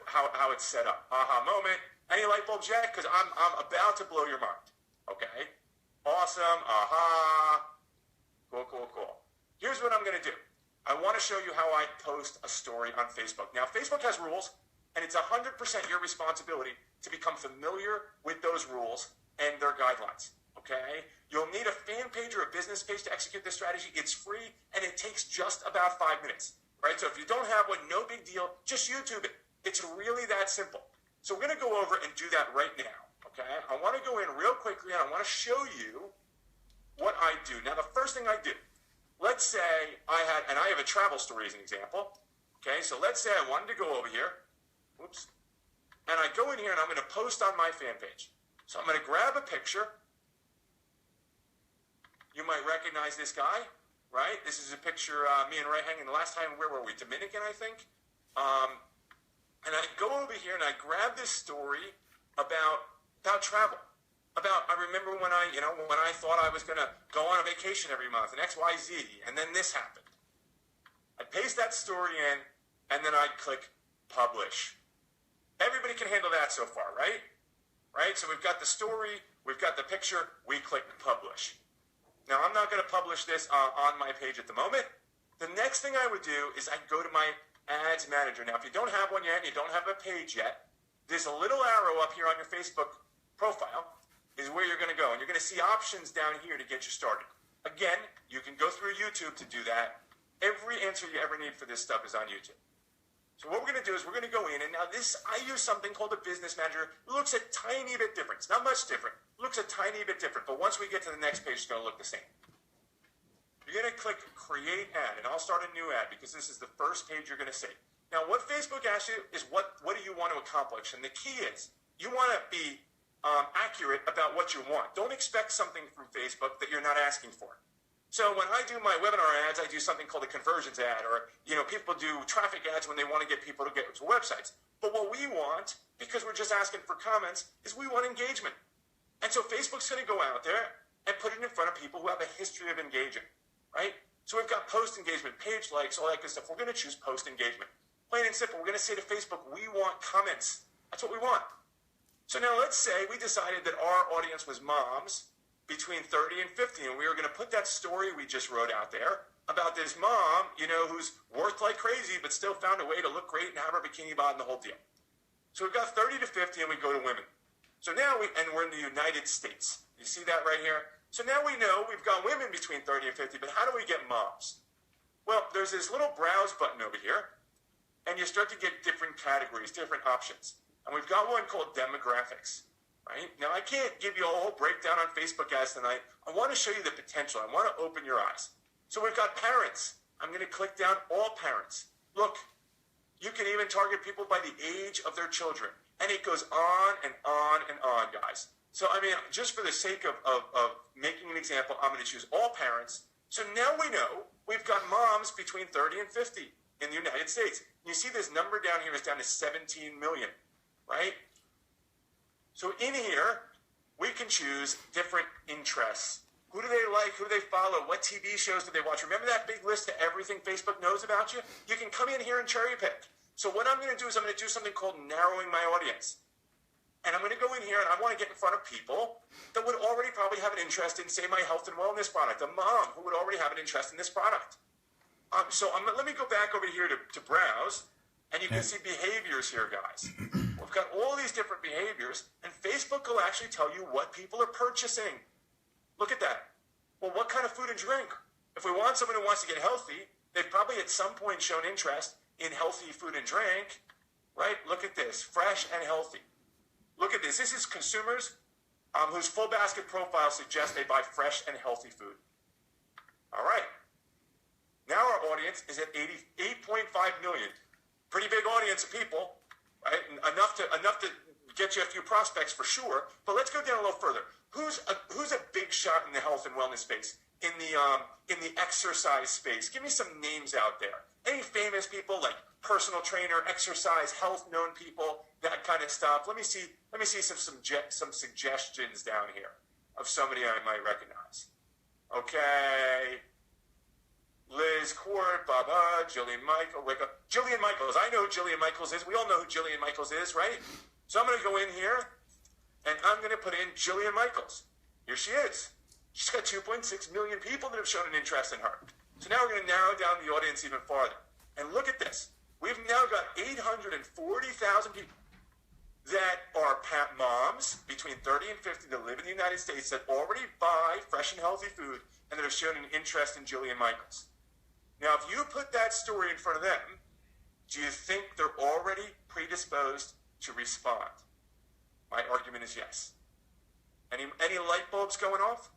S2: how it's set up? Aha moment. Any light bulbs yet? Because I'm about to blow your mind. Okay? Awesome. Aha. Cool. Here's what I'm going to do. I want to show you how I post a story on Facebook. Now, Facebook has rules, and it's 100% your responsibility to become familiar with those rules and their guidelines. Okay? You'll need a fan page or a business page to execute this strategy. It's free, and it takes just about 5 minutes. Right? So if you don't have one, no big deal. Just YouTube it. It's really that simple. So we're going to go over and do that right now. Okay? I want to go in real quickly, and I want to show you what I do. Now, the first thing I do, let's say I have a travel story as an example. Okay? So let's say I wanted to go over here. Whoops. And I go in here, and I'm going to post on my fan page. So I'm going to grab a picture. You might recognize this guy. Right? This is a picture me and Ray hanging the last time, where were we? Dominican, I think. And I go over here and I grab this story about travel. I remember when I thought I was going to go on a vacation every month and X, Y, Z, and then this happened. I paste that story in, and then I click publish. Everybody can handle that so far, right? Right? So we've got the story, we've got the picture, we click publish. Now, I'm not going to publish this on my page at the moment. The next thing I would do is I'd go to my ads manager. Now, if you don't have one yet and you don't have a page yet, there's a little arrow up here on your Facebook profile is where you're going to go. And you're going to see options down here to get you started. Again, you can go through YouTube to do that. Every answer you ever need for this stuff is on YouTube. So what we're going to do is we're going to go in, and now I use something called a business manager. It looks a tiny bit different. It's not much different. It looks a tiny bit different, but once we get to the next page, it's going to look the same. You're going to click Create Ad, and I'll start a new ad because this is the first page you're going to see. Now, what Facebook asks you is what do you want to accomplish? And the key is you want to be accurate about what you want. Don't expect something from Facebook that you're not asking for. So when I do my webinar ads, I do something called a conversions ad, or people do traffic ads when they want to get people to get to websites. But what we want, because we're just asking for comments, is we want engagement. And so Facebook's going to go out there and put it in front of people who have a history of engaging, right? So we've got post engagement, page likes, all that good stuff. We're going to choose post engagement. Plain and simple, we're going to say to Facebook, we want comments. That's what we want. So now let's say we decided that our audience was moms between 30 and 50, and we were going to put that story we just wrote out there about this mom, who's worked like crazy, but still found a way to look great and have her bikini bod and the whole deal. So we've got 30 to 50, and we go to women. So now we're in the United States. You see that right here? So now we know we've got women between 30 and 50, but how do we get moms? Well, there's this little browse button over here, and you start to get different categories, different options. And we've got one called demographics. Right? Now, I can't give you a whole breakdown on Facebook ads tonight. I want to show you the potential. I want to open your eyes. So we've got parents. I'm going to click down all parents. Look, you can even target people by the age of their children. And it goes on and on and on, guys. So, just for the sake of making an example, I'm going to choose all parents. So now we know we've got moms between 30 and 50 in the United States. You see this number down here is down to 17 million, right? So in here, we can choose different interests. Who do they like? Who do they follow? What TV shows do they watch? Remember that big list of everything Facebook knows about you? You can come in here and cherry pick. So what I'm going to do is I'm going to do something called narrowing my audience. And I'm going to go in here and I want to get in front of people that would already probably have an interest in, say, my health and wellness product. A mom who would already have an interest in this product. Let me go back over here to browse, and you can see behaviors here, guys. We've got all these different behaviors, and Facebook will actually tell you what people are purchasing. Look at that. Well, what kind of food and drink? If we want someone who wants to get healthy, they've probably at some point shown interest in healthy food and drink, right? Look at this, fresh and healthy. Look at this. This is consumers whose full basket profile suggests they buy fresh and healthy food. All right. Now our audience is at 8.5 million. Pretty big audience of people, right? Enough to get you a few prospects for sure. But let's go down a little further. Who's a big shot in the health and wellness space? In the exercise space? Give me some names out there. Any famous people like personal trainer, exercise, health known people, that kind of stuff. Let me see some suggestions down here of somebody I might recognize. Okay. Liz Court, Baba, Jillian Michaels. I know who Jillian Michaels is. We all know who Jillian Michaels is, right? So I'm going to go in here, and I'm going to put in Jillian Michaels. Here she is. She's got 2.6 million people that have shown an interest in her. So now we're going to narrow down the audience even farther. And look at this. We've now got 840,000 people that are moms between 30 and 50 that live in the United States that already buy fresh and healthy food and that have shown an interest in Jillian Michaels. Now, if you put that story in front of them, do you think they're already predisposed to respond? My argument is yes. Any light bulbs going off?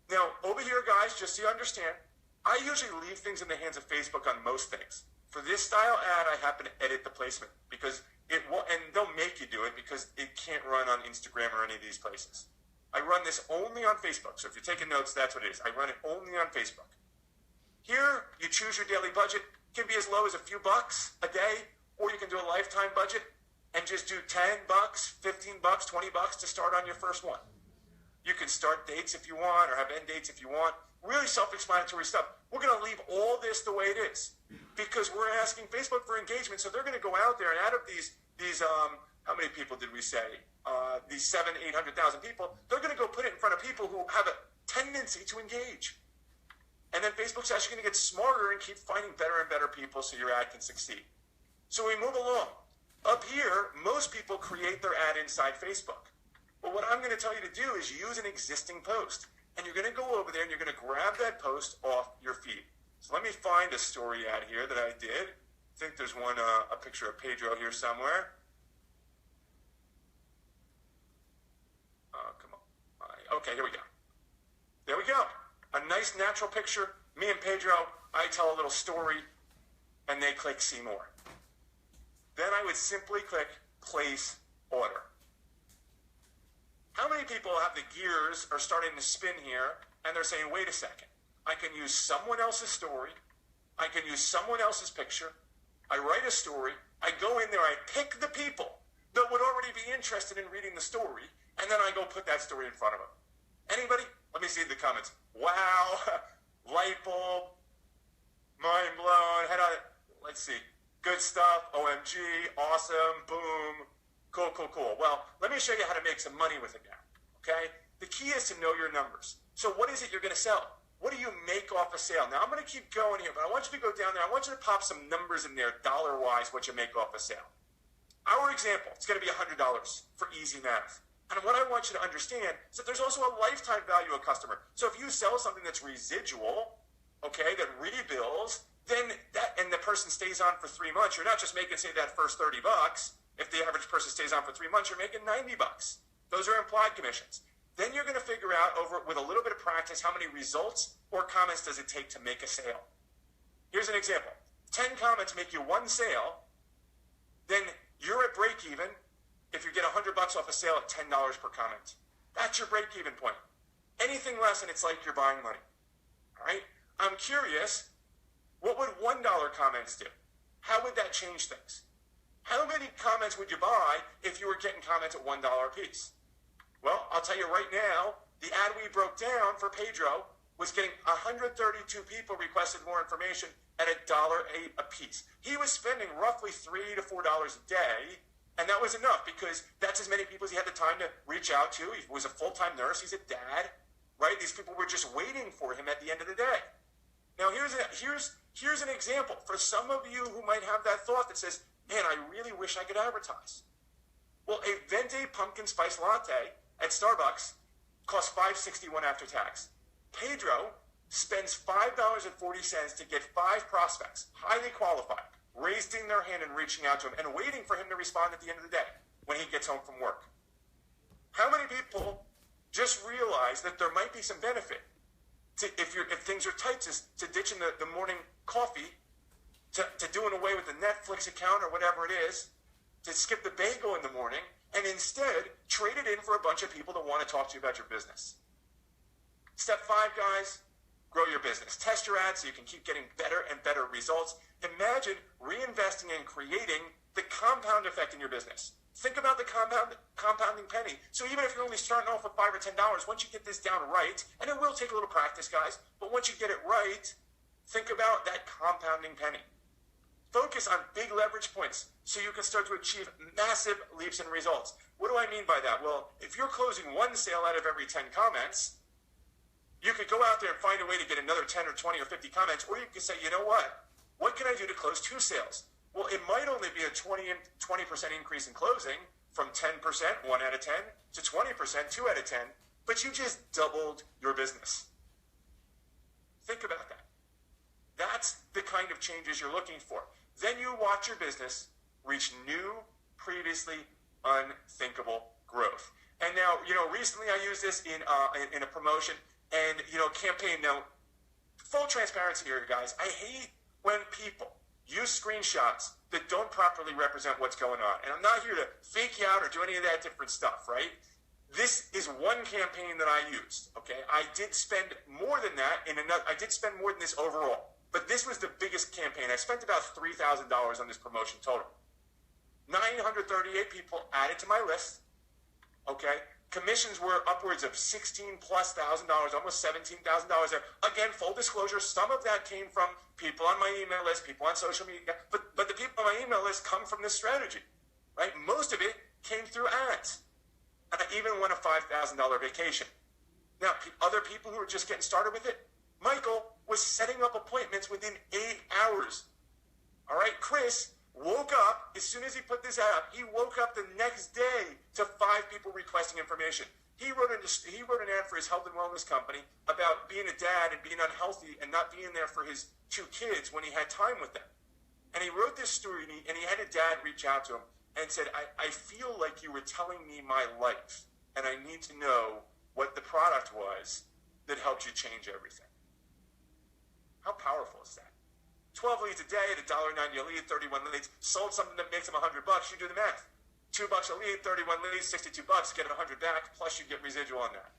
S2: Now, over here, guys, just so you understand, I usually leave things in the hands of Facebook on most things. For this style ad, I happen to edit the placement because it will, and they'll make you do it because it can't run on Instagram or any of these places. I run this only on Facebook. So if you're taking notes, that's what it is. I run it only on Facebook. Here, you choose your daily budget. It can be as low as a few bucks a day, or you can do a lifetime budget and just do $10, $15, $20 to start on your first one. You can start dates if you want or have end dates if you want. Really self-explanatory stuff. We're going to leave all this the way it is because we're asking Facebook for engagement. So they're going to go out there and out of these how many people did we say? These 800,000 people, they're going to go put it in front of people who have a tendency to engage. And then Facebook's actually going to get smarter and keep finding better and better people so your ad can succeed. So we move along. Up here, most people create their ad inside Facebook. But what I'm going to tell you to do is use an existing post. And you're going to go over there and you're going to grab that post off your feed. So let me find a story ad here that I did. I think there's one, a picture of Pedro here somewhere. Come on. Okay, here we go. There we go. A nice natural picture. Me and Pedro, I tell a little story, and they click see more. Then I would simply click place order. How many people have the gears are starting to spin here, and they're saying, wait a second, I can use someone else's story, I can use someone else's picture, I write a story, I go in there, I pick the people that would already be interested in reading the story, and then I go put that story in front of them. Anybody? Let me see the comments. Wow, light bulb, mind blown, head on it. Let's see. Good stuff, OMG, awesome, boom, cool, cool, cool. Well, let me show you how to make some money with it now, okay? The key is to know your numbers. So what is it you're going to sell? What do you make off a sale? Now, I'm going to keep going here, but I want you to go down there. I want you to pop some numbers in there, dollar-wise, what you make off a sale. Our example, it's going to be $100 for easy math. And what I want you to understand is that there's also a lifetime value of a customer. So if you sell something that's residual, okay, that rebills, then that, and the person stays on for 3 months, you're not just making, say, that first $30. If the average person stays on for 3 months, you're making $90. Those are implied commissions. Then you're going to figure out with a little bit of practice how many results or comments does it take to make a sale. Here's an example. 10 comments make you 1 sale, then you're at break even if you get $100 off a sale at $10 per comment. That's your break even point. Anything less and it's like you're buying money. All right? I'm curious, what would $1 comments do? How would that change things? How many comments would you buy if you were getting comments at $1 a piece? Well, I'll tell you right now, The ad we broke down for Pedro was getting 132 people requested more information at $1.08 a piece. He was spending roughly $3 to $4 a day, and that was enough because that's as many people as he had the time to reach out to. He was a full-time nurse. He's a dad, right? These people were just waiting for him at the end of the day. Now, here's an example for some of you who might have that thought that says, man, I really wish I could advertise. Well, a Venti pumpkin spice latte at Starbucks costs $5.61 after tax. Pedro spends $5.40 to get 5 prospects, highly qualified, raising their hand and reaching out to him and waiting for him to respond at the end of the day when he gets home from work. How many people just realize that there might be some benefit to, if things are tight, to ditching the morning coffee, to doing away with the Netflix account or whatever it is, to skip the bagel in the morning, and instead trade it in for a bunch of people that want to talk to you about your business. Step 5, guys, grow your business. Test your ads so you can keep getting better and better results. Imagine reinvesting and creating the compound effect in your business. Think about the compounding penny. So even if you're only starting off with $5 or $10, once you get this down right, and it will take a little practice, guys, but once you get it right, think about that compounding penny. Focus on big leverage points so you can start to achieve massive leaps in results. What do I mean by that? Well, if you're closing 1 sale out of every 10 comments, you could go out there and find a way to get another 10 or 20 or 50 comments, or you could say, you know what? What can I do to close 2 sales? Well, it might only be a 20% increase in closing from 10%, 1 out of 10, to 20%, 2 out of 10, but you just doubled your business. Think about that. That's the kind of changes you're looking for. Then you watch your business reach new, previously unthinkable growth. And now, recently I used this in a promotion and, campaign. Now, full transparency here, guys. I hate when people use screenshots that don't properly represent what's going on. And I'm not here to fake you out or do any of that different stuff, right? This is one campaign that I used, okay? I did spend more than that I did spend more than this overall. But this was the biggest campaign. I spent about $3,000 on this promotion total. 938 people added to my list, okay? Commissions were upwards of $16,000+, almost $17,000 there. Again, full disclosure, some of that came from people on my email list, people on social media, but the people on my email list come from this strategy, right? Most of it came through ads. And I even won a $5,000 vacation. Now, other people who are just getting started with it, Michael was setting up appointments within 8 hours. All right, Chris woke up, as soon as he put this out, he woke up the next day to 5 people requesting information. He wrote an ad for his health and wellness company about being a dad and being unhealthy and not being there for his 2 kids when he had time with them. And he wrote this story, and he had a dad reach out to him and said, I feel like you were telling me my life, and I need to know what the product was that helped you change everything. How powerful is that? 12 leads a day at $1.90 a lead, 31 leads. Sold something that makes them $100. You do the math. $2 a lead, 31 leads, $62. Get 100 back, plus you get residual on that.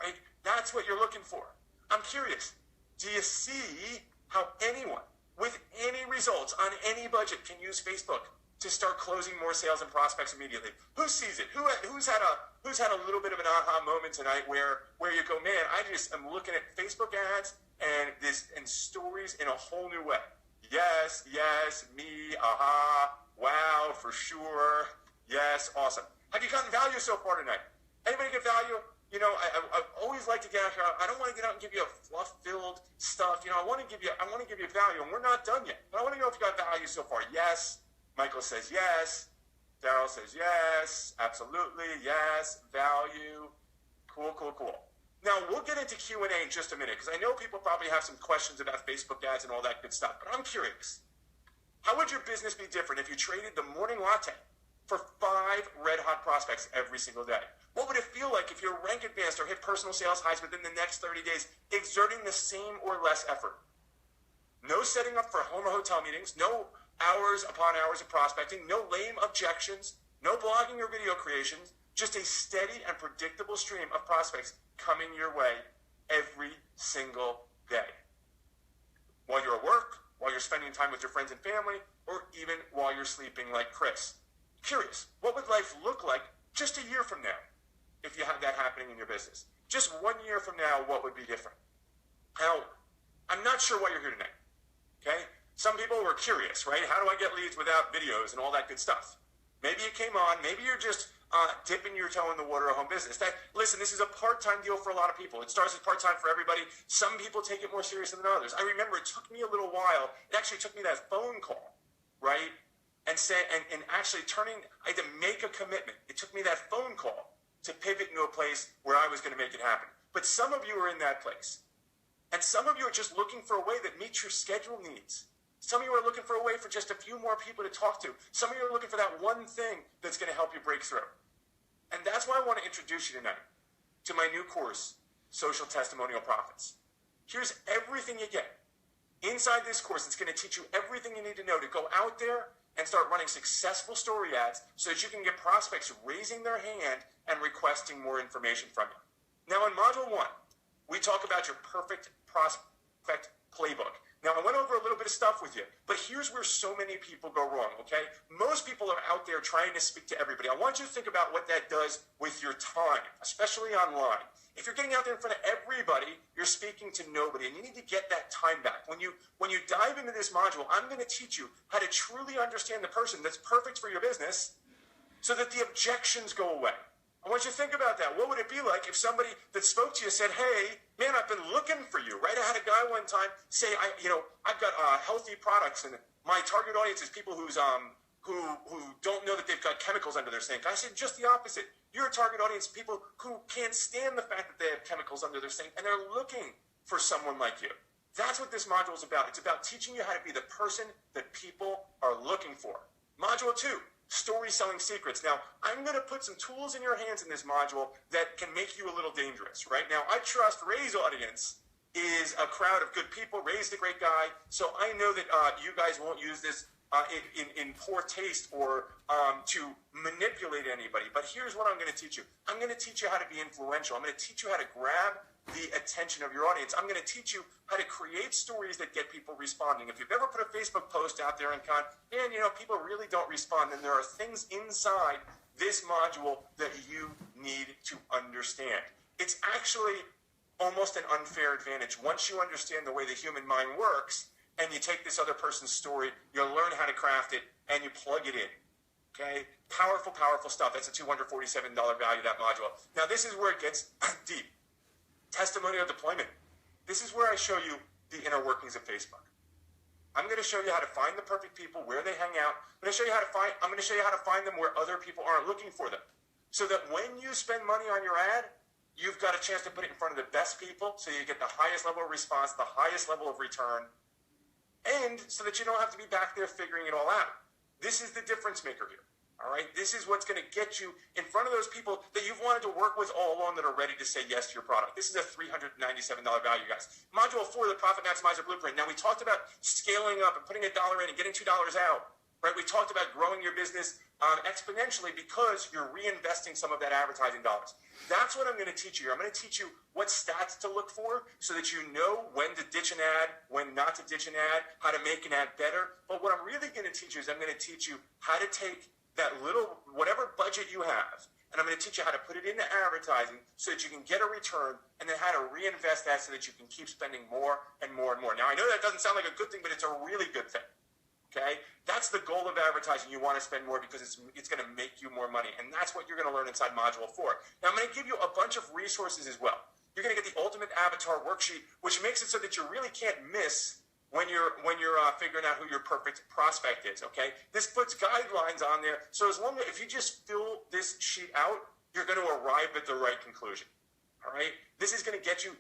S2: Right? That's what you're looking for. I'm curious. Do you see how anyone with any results on any budget can use Facebook to start closing more sales and prospects immediately? Who sees it? Who's had a little bit of an aha moment tonight where you go, man, I'm looking at Facebook ads and stories in a whole new way. Yes, me, aha, wow, for sure. Yes, awesome. Have you gotten value so far tonight? Anybody get value? I always like to get out here. I don't want to get out and give you a fluff-filled stuff. I want to give you value, and we're not done yet. But I want to know if you got value so far. Yes. Michael says yes. Daryl says yes. Absolutely, yes. Value. Cool. Now, we'll get into Q&A in just a minute, because I know people probably have some questions about Facebook ads and all that good stuff, but I'm curious. How would your business be different if you traded the morning latte for 5 red-hot prospects every single day? What would it feel like if you're rank advanced or hit personal sales highs within the next 30 days, exerting the same or less effort? No setting up for home or hotel meetings, no hours upon hours of prospecting, no lame objections, no blogging or video creations, just a steady and predictable stream of prospects coming your way every single day. While you're at work, while you're spending time with your friends and family, or even while you're sleeping like Chris. Curious, what would life look like just a year from now if you had that happen? happening in your business? Just 1 year from now, what would be different? Now, I'm not sure why you're here tonight, okay? Some people were curious, right? How do I get leads without videos and all that good stuff? Maybe you came on, maybe you're just dipping your toe in the water of home business. Listen, this is a part-time deal for a lot of people. It starts as part-time for everybody. Some people take it more seriously than others. I remember it took me a little while. It actually took me that phone call, right? And actually I had to make a commitment. It took me that phone call to pivot into a place where I was going to make it happen. But some of you are in that place. And some of you are just looking for a way that meets your schedule needs. Some of you are looking for a way for just a few more people to talk to. Some of you are looking for that one thing that's going to help you break through. And that's why I want to introduce you tonight to my new course, Social Testimonial Profits. Here's everything you get. Inside this course, it's going to teach you everything you need to know to go out there and start running successful story ads so that you can get prospects raising their hand and requesting more information from you. Now, in Module 1, we talk about your perfect prospect playbook. Now, I went over a little bit of stuff with you, but here's where so many people go wrong, okay? Most people are out there trying to speak to everybody. I want you to think about what that does with your time, especially online. If you're getting out there in front of everybody, you're speaking to nobody, and you need to get that time back. When you dive into this module, I'm going to teach you how to truly understand the person that's perfect for your business so that the objections go away. I want you to think about that. What would it be like if somebody that spoke to you said, hey, man, I've been looking for you, right? I had a guy one time say, I've got healthy products, and my target audience is people who don't know that they've got chemicals under their sink. I said, just the opposite. Your target audience, people who can't stand the fact that they have chemicals under their sink, and they're looking for someone like you. That's what this module is about. It's about teaching you how to be the person that people are looking for. Module 2. Story selling secrets. Now, I'm going to put some tools in your hands in this module that can make you a little dangerous, right? Now, I trust Ray's audience is a crowd of good people. Ray's the great guy, so I know that you guys won't use this in poor taste or to manipulate anybody. But here's what I'm going to teach you. I'm going to teach you how to be influential. I'm going to teach you how to grab the attention of your audience. I'm going to teach you how to create stories that get people responding. If you've ever put a Facebook post out there and gone, man, people really don't respond, then there are things inside this module that you need to understand. It's actually almost an unfair advantage. Once you understand the way the human mind works and you take this other person's story, you'll learn how to craft it and you plug it in. Okay? Powerful, powerful stuff. That's a $247 value, that module. Now, this is where it gets deep. Testimonial deployment. This is where I show you the inner workings of Facebook. I'm going to show you how to find the perfect people, where they hang out. I'm going to show you how to find them where other people aren't looking for them. So that when you spend money on your ad, you've got a chance to put it in front of the best people so you get the highest level of response, the highest level of return, and so that you don't have to be back there figuring it all out. This is the difference maker here. All right, this is what's going to get you in front of those people that you've wanted to work with all along that are ready to say yes to your product. This is a $397 value, guys. Module 4, the Profit Maximizer Blueprint. Now, we talked about scaling up and putting $1 in and getting $2 out. Right? We talked about growing your business exponentially because you're reinvesting some of that advertising dollars. That's what I'm going to teach you. I'm going to teach you what stats to look for so that you know when to ditch an ad, when not to ditch an ad, how to make an ad better. But what I'm really going to teach you is I'm going to teach you how to take that little, whatever budget you have, and I'm going to teach you how to put it into advertising so that you can get a return, and then how to reinvest that so that you can keep spending more and more and more. Now, I know that doesn't sound like a good thing, but it's a really good thing. Okay? That's the goal of advertising. You want to spend more because it's going to make you more money, and that's what you're going to learn inside Module 4. Now, I'm going to give you a bunch of resources as well. You're going to get the Ultimate Avatar Worksheet, which makes it so that you really can't miss when you're figuring out who your perfect prospect is, okay? This puts guidelines on there, so if you just fill this sheet out, you're going to arrive at the right conclusion, all right? This is going to get you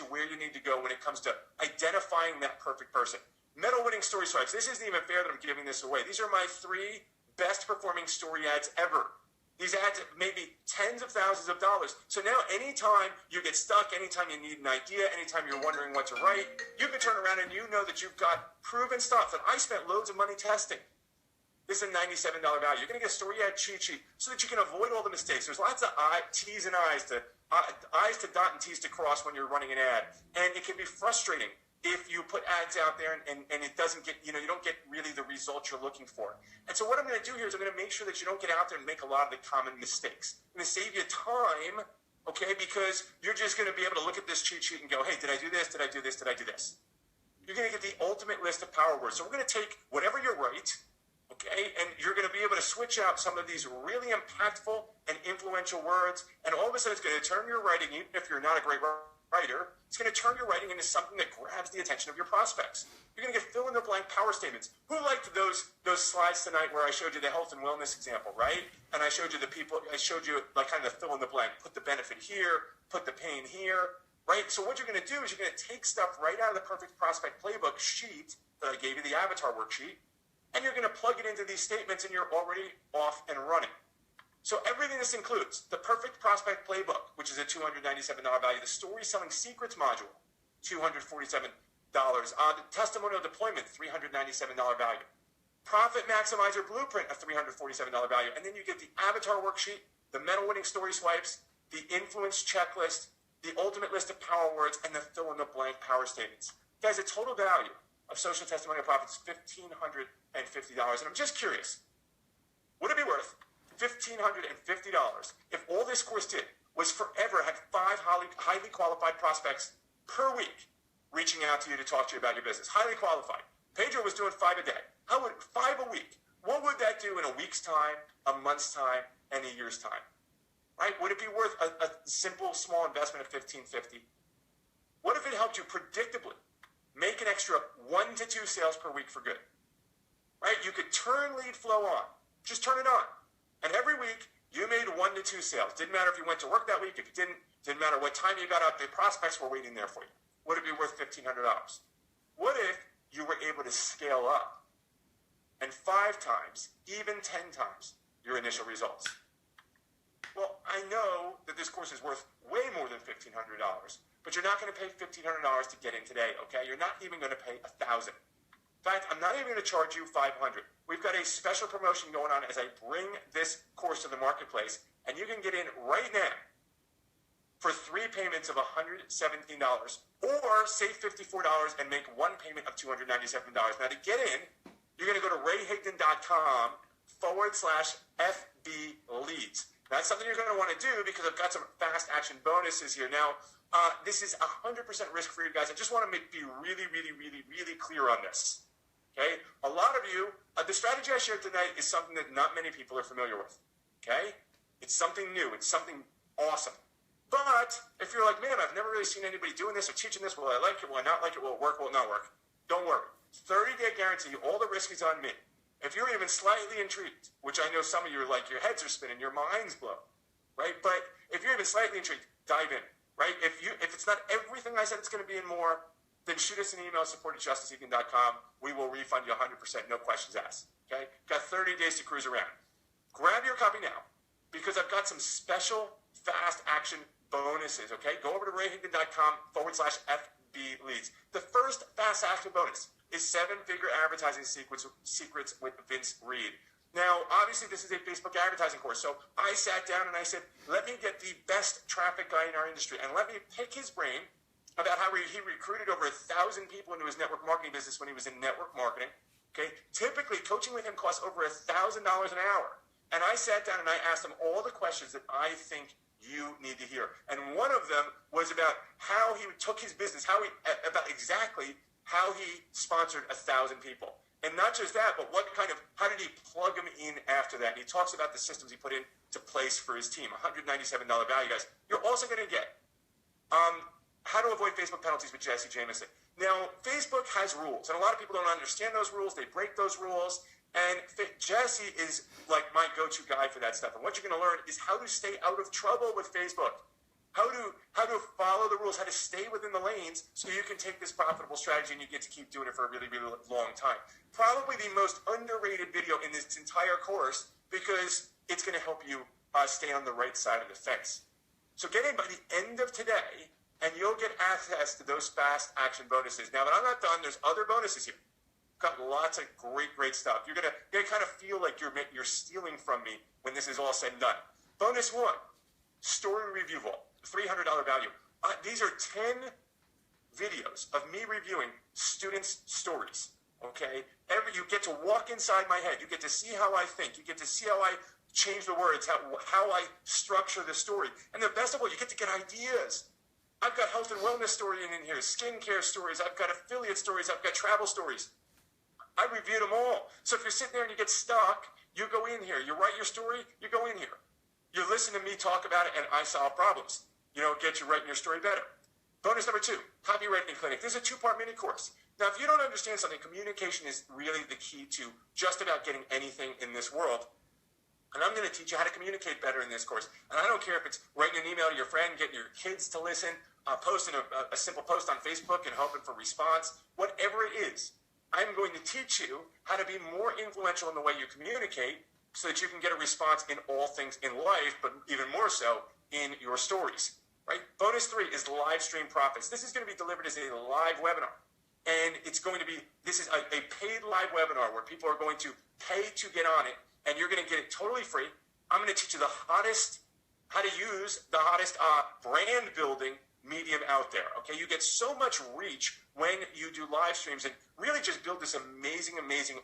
S2: where you need to go when it comes to identifying that perfect person. Medal winning story swipes. This isn't even fair that I'm giving this away. These are my 3 best performing story ads ever. These ads made me tens of thousands of dollars. So now anytime you get stuck, anytime you need an idea, anytime you're wondering what to write, you can turn around and you know that you've got proven stuff that I spent loads of money testing. This is a $97 value. You're going to get a story ad cheat sheet so that you can avoid all the mistakes. There's lots of T's and I's to dot and T's to cross when you're running an ad. And it can be frustrating if you put ads out there and it doesn't get, you don't get really the results you're looking for. And so what I'm going to do here is I'm going to make sure that you don't get out there and make a lot of the common mistakes. I'm going to save you time, okay? Because you're just going to be able to look at this cheat sheet and go, hey, did I do this? Did I do this? Did I do this? You're going to get the ultimate list of power words. So we're going to take whatever you write, okay, and you're going to be able to switch out some of these really impactful and influential words, and all of a sudden it's going to turn your writing, even if you're not a great writer, it's going to turn your writing into something that grabs the attention of your prospects. You're going to get fill-in-the-blank power statements. Who liked those slides tonight where I showed you the health and wellness example, right? And I showed you I showed you like kind of the fill-in-the-blank, put the benefit here, put the pain here, right? So what you're going to do is you're going to take stuff right out of the Perfect Prospect Playbook sheet that I gave you, the avatar worksheet, and you're going to plug it into these statements, and you're already off and running. So everything this includes, the Perfect Prospect Playbook, which is a $297 value, the Story Selling Secrets module, $247, the Testimonial Deployment, $397 value, Profit Maximizer Blueprint, a $347 value, and then you get the Avatar Worksheet, the Medal Winning Story Swipes, the Influence Checklist, the Ultimate List of Power Words, and the fill-in-the-blank power statements. Guys, the total value of Social Testimonial Profits is $1,550, and I'm just curious, would it be worth $1,550 if all this course did was forever had 5 highly qualified prospects per week reaching out to you to talk to you about your business? Highly qualified. Pedro was doing 5 a day. How would 5 a week? What would that do in a week's time, a month's time, and a year's time? Right? Would it be worth a simple, small investment of $1,550? What if it helped you predictably make an extra 1 to 2 sales per week for good? Right? You could turn lead flow on. Just turn it on. And every week, you made 1 to 2 sales. Didn't matter if you went to work that week. If you didn't matter what time you got up, the prospects were waiting there for you. Would it be worth $1,500? What if you were able to scale up and 5 times, even 10 times, your initial results? Well, I know that this course is worth way more than $1,500, but you're not going to pay $1,500 to get in today, okay? You're not even going to pay $1,000. In fact, I'm not even going to charge you $500. We've got a special promotion going on as I bring this course to the marketplace, and you can get in right now for 3 payments of $117, or save $54 and make 1 payment of $297. Now, to get in, you're going to go to rayhigdon.com/FB leads. That's something you're going to want to do because I've got some fast action bonuses here. Now, this is 100% risk-free, guys. I just want to be really, really, really, really clear on this. Okay? A lot of you, the strategy I shared tonight is something that not many people are familiar with. Okay? It's something new. It's something awesome. But if you're like, man, I've never really seen anybody doing this or teaching this, will I like it? Will I not like it? Will it work? Will it not work? Don't worry. 30-day guarantee. All the risk is on me. If you're even slightly intrigued, which I know some of you are like, your heads are spinning, your minds blow, right? But if you're even slightly intrigued, dive in, right? If it's not everything I said it's going to be and more, then shoot us an email, support@justiceegan.com. We will refund you 100%, no questions asked, okay? Got 30 days to cruise around. Grab your copy now because I've got some special fast action bonuses, okay? Go over to rayhigdon.com/FB leads. The first fast action bonus is 7-figure advertising secrets with Vince Reed. Now, obviously, this is a Facebook advertising course, so I sat down and I said, let me get the best traffic guy in our industry, and let me pick his brain about how he recruited over 1,000 people into his network marketing business when he was in network marketing. Okay, typically, coaching with him costs over $1,000 an hour. And I sat down and I asked him all the questions that I think you need to hear. And one of them was about how he took his business, about exactly how he sponsored 1,000 people. And not just that, but how did he plug them in after that? And he talks about the systems he put into place for his team. $197 value, guys. You're also going to get how to avoid Facebook penalties with Jesse Jameson. Now, Facebook has rules, and a lot of people don't understand those rules. They break those rules. And Jesse is like my go-to guy for that stuff. And what you're going to learn is how to stay out of trouble with Facebook. How to follow the rules, how to stay within the lanes so you can take this profitable strategy and you get to keep doing it for a really, really long time. Probably the most underrated video in this entire course because it's going to help you stay on the right side of the fence. So get in by the end of today and you'll get access to those fast action bonuses. Now, but I'm not done. There's other bonuses here. Got lots of great stuff. You're gonna kind of feel like you're stealing from me when this is all said and done. Bonus 1, Story Review Vault, $300 value. These are 10 videos of me reviewing students' stories. Okay, you get to walk inside my head. You get to see how I think. You get to see how I change the words, how I structure the story. And the best of all, you get to get ideas. I've got health and wellness stories in here, skincare stories, I've got affiliate stories, I've got travel stories. I reviewed them all. So if you're sitting there and you get stuck, you go in here. You write your story, you go in here. You listen to me talk about it, and I solve problems. Get you writing your story better. Bonus number 2, copywriting clinic. This is a 2-part mini course. Now, if you don't understand something, communication is really the key to just about getting anything in this world. And I'm going to teach you how to communicate better in this course. And I don't care if it's writing an email to your friend, getting your kids to listen, posting a simple post on Facebook and hoping for response, whatever it is. I'm going to teach you how to be more influential in the way you communicate so that you can get a response in all things in life, but even more so in your stories, right? Bonus 3 is live stream profits. This is going to be delivered as a live webinar. And this is a paid live webinar where people are going to pay to get on it, and you're going to get it totally free. I'm going to teach you how to use the hottest brand building medium out there. Okay, you get so much reach when you do live streams and really just build this amazing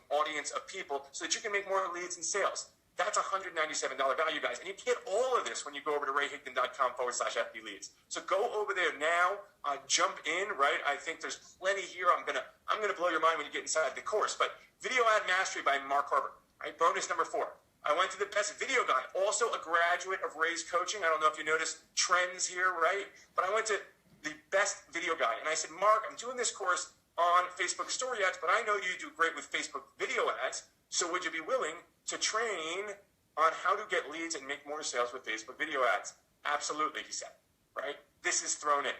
S2: audience of people so that you can make more leads and sales. That's $197 value, guys. And you get all of this when you go over to rayhigdon.com/FBleads. So go over there now, jump in, right? I think there's plenty here. I'm gonna blow your mind when you get inside the course. But Video Ad Mastery by Mark Harper, right? Bonus number 4. I went to the best video guy, also a graduate of Ray's coaching. I don't know if you noticed trends here, right? But I went to the best video guy, and I said, Mark, I'm doing this course on Facebook story ads, but I know you do great with Facebook video ads, so would you be willing to train on how to get leads and make more sales with Facebook video ads? Absolutely, he said, right? This is thrown in.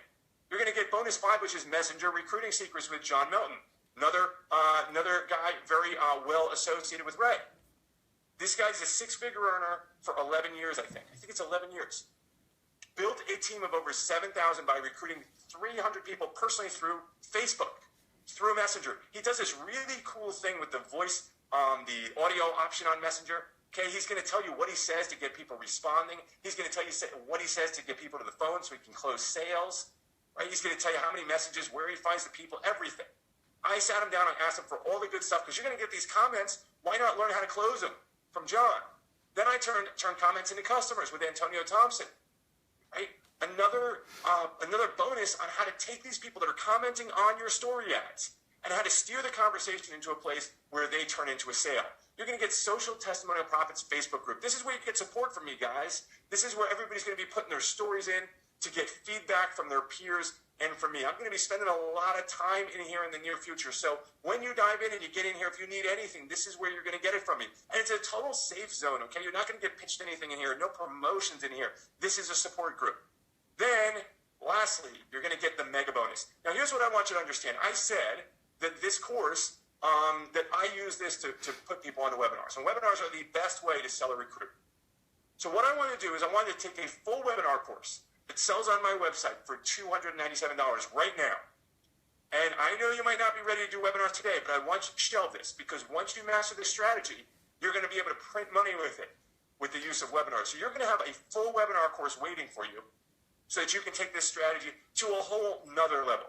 S2: You're going to get bonus 5, which is Messenger Recruiting Secrets with John Melton, another guy very well associated with Ray. This guy's a 6-figure earner for 11 years, I think. I think it's 11 years. Built a team of over 7,000 by recruiting 300 people personally through Facebook, through Messenger. He does this really cool thing with the voice, the audio option on Messenger. Okay, he's going to tell you what he says to get people responding. He's going to tell you what he says to get people to the phone so he can close sales. Right? He's going to tell you how many messages, where he finds the people, everything. I sat him down and asked him for all the good stuff because you're going to get these comments. Why not learn how to close them? From John. Then I turned comments into customers with Antonio Thompson. Right? Another bonus on how to take these people that are commenting on your story ads and how to steer the conversation into a place where they turn into a sale. You're going to get Social Testimonial Profits Facebook group. This is where you get support from me, guys. This is where everybody's going to be putting their stories in to get feedback from their peers and from me. I'm going to be spending a lot of time in here in the near future. So when you dive in and you get in here, if you need anything, this is where you're going to get it from me. And it's a total safe zone, okay? You're not going to get pitched anything in here. No promotions in here. This is a support group. Then, lastly, you're going to get the mega bonus. Now, here's what I want you to understand. I said that this course, that I use this to put people onto webinars. And webinars are the best way to sell a recruit. So what I want to do is I want to take a full webinar course that sells on my website for $297 right now. And I know you might not be ready to do webinars today, but I want you to shelve this because once you master this strategy, you're going to be able to print money with it, with the use of webinars. So you're going to have a full webinar course waiting for you so that you can take this strategy to a whole nother level.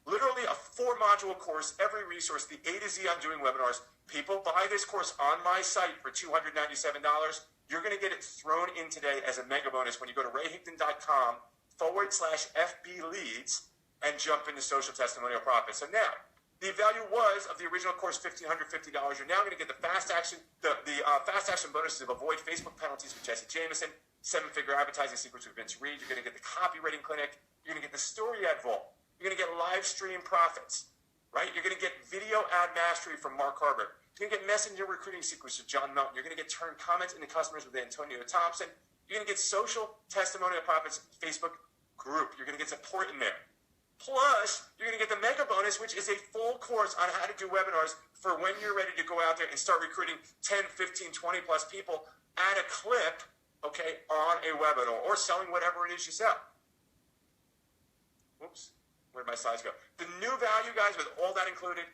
S2: Literally a 4-module course, every resource, the A to Z on doing webinars. People buy this course on my site for $297. You're going to get it thrown in today as a mega bonus when you go to rayhigdon.com/FBleads and jump into Social Testimonial Profits. So now, the value was of the original course $1,550. You're now going to get the fast action, the fast action bonuses of avoid Facebook penalties with Jesse Jameson, 7-figure advertising secrets with Vince Reed. You're going to get the copywriting clinic. You're going to get the story ad vault. You're going to get live stream profits, right? You're going to get video ad mastery from Mark Harper. You're going to get messenger recruiting secrets with John Melton. You're going to get turned comments into customers with Antonio Thompson. You're going to get Social Testimonial Profits Facebook group. You're going to get support in there. Plus, you're going to get the mega bonus, which is a full course on how to do webinars for when you're ready to go out there and start recruiting 10, 15, 20 plus people at a clip, okay, on a webinar or selling whatever it is you sell. Whoops, where'd my slides go? The new value, guys, with all that included,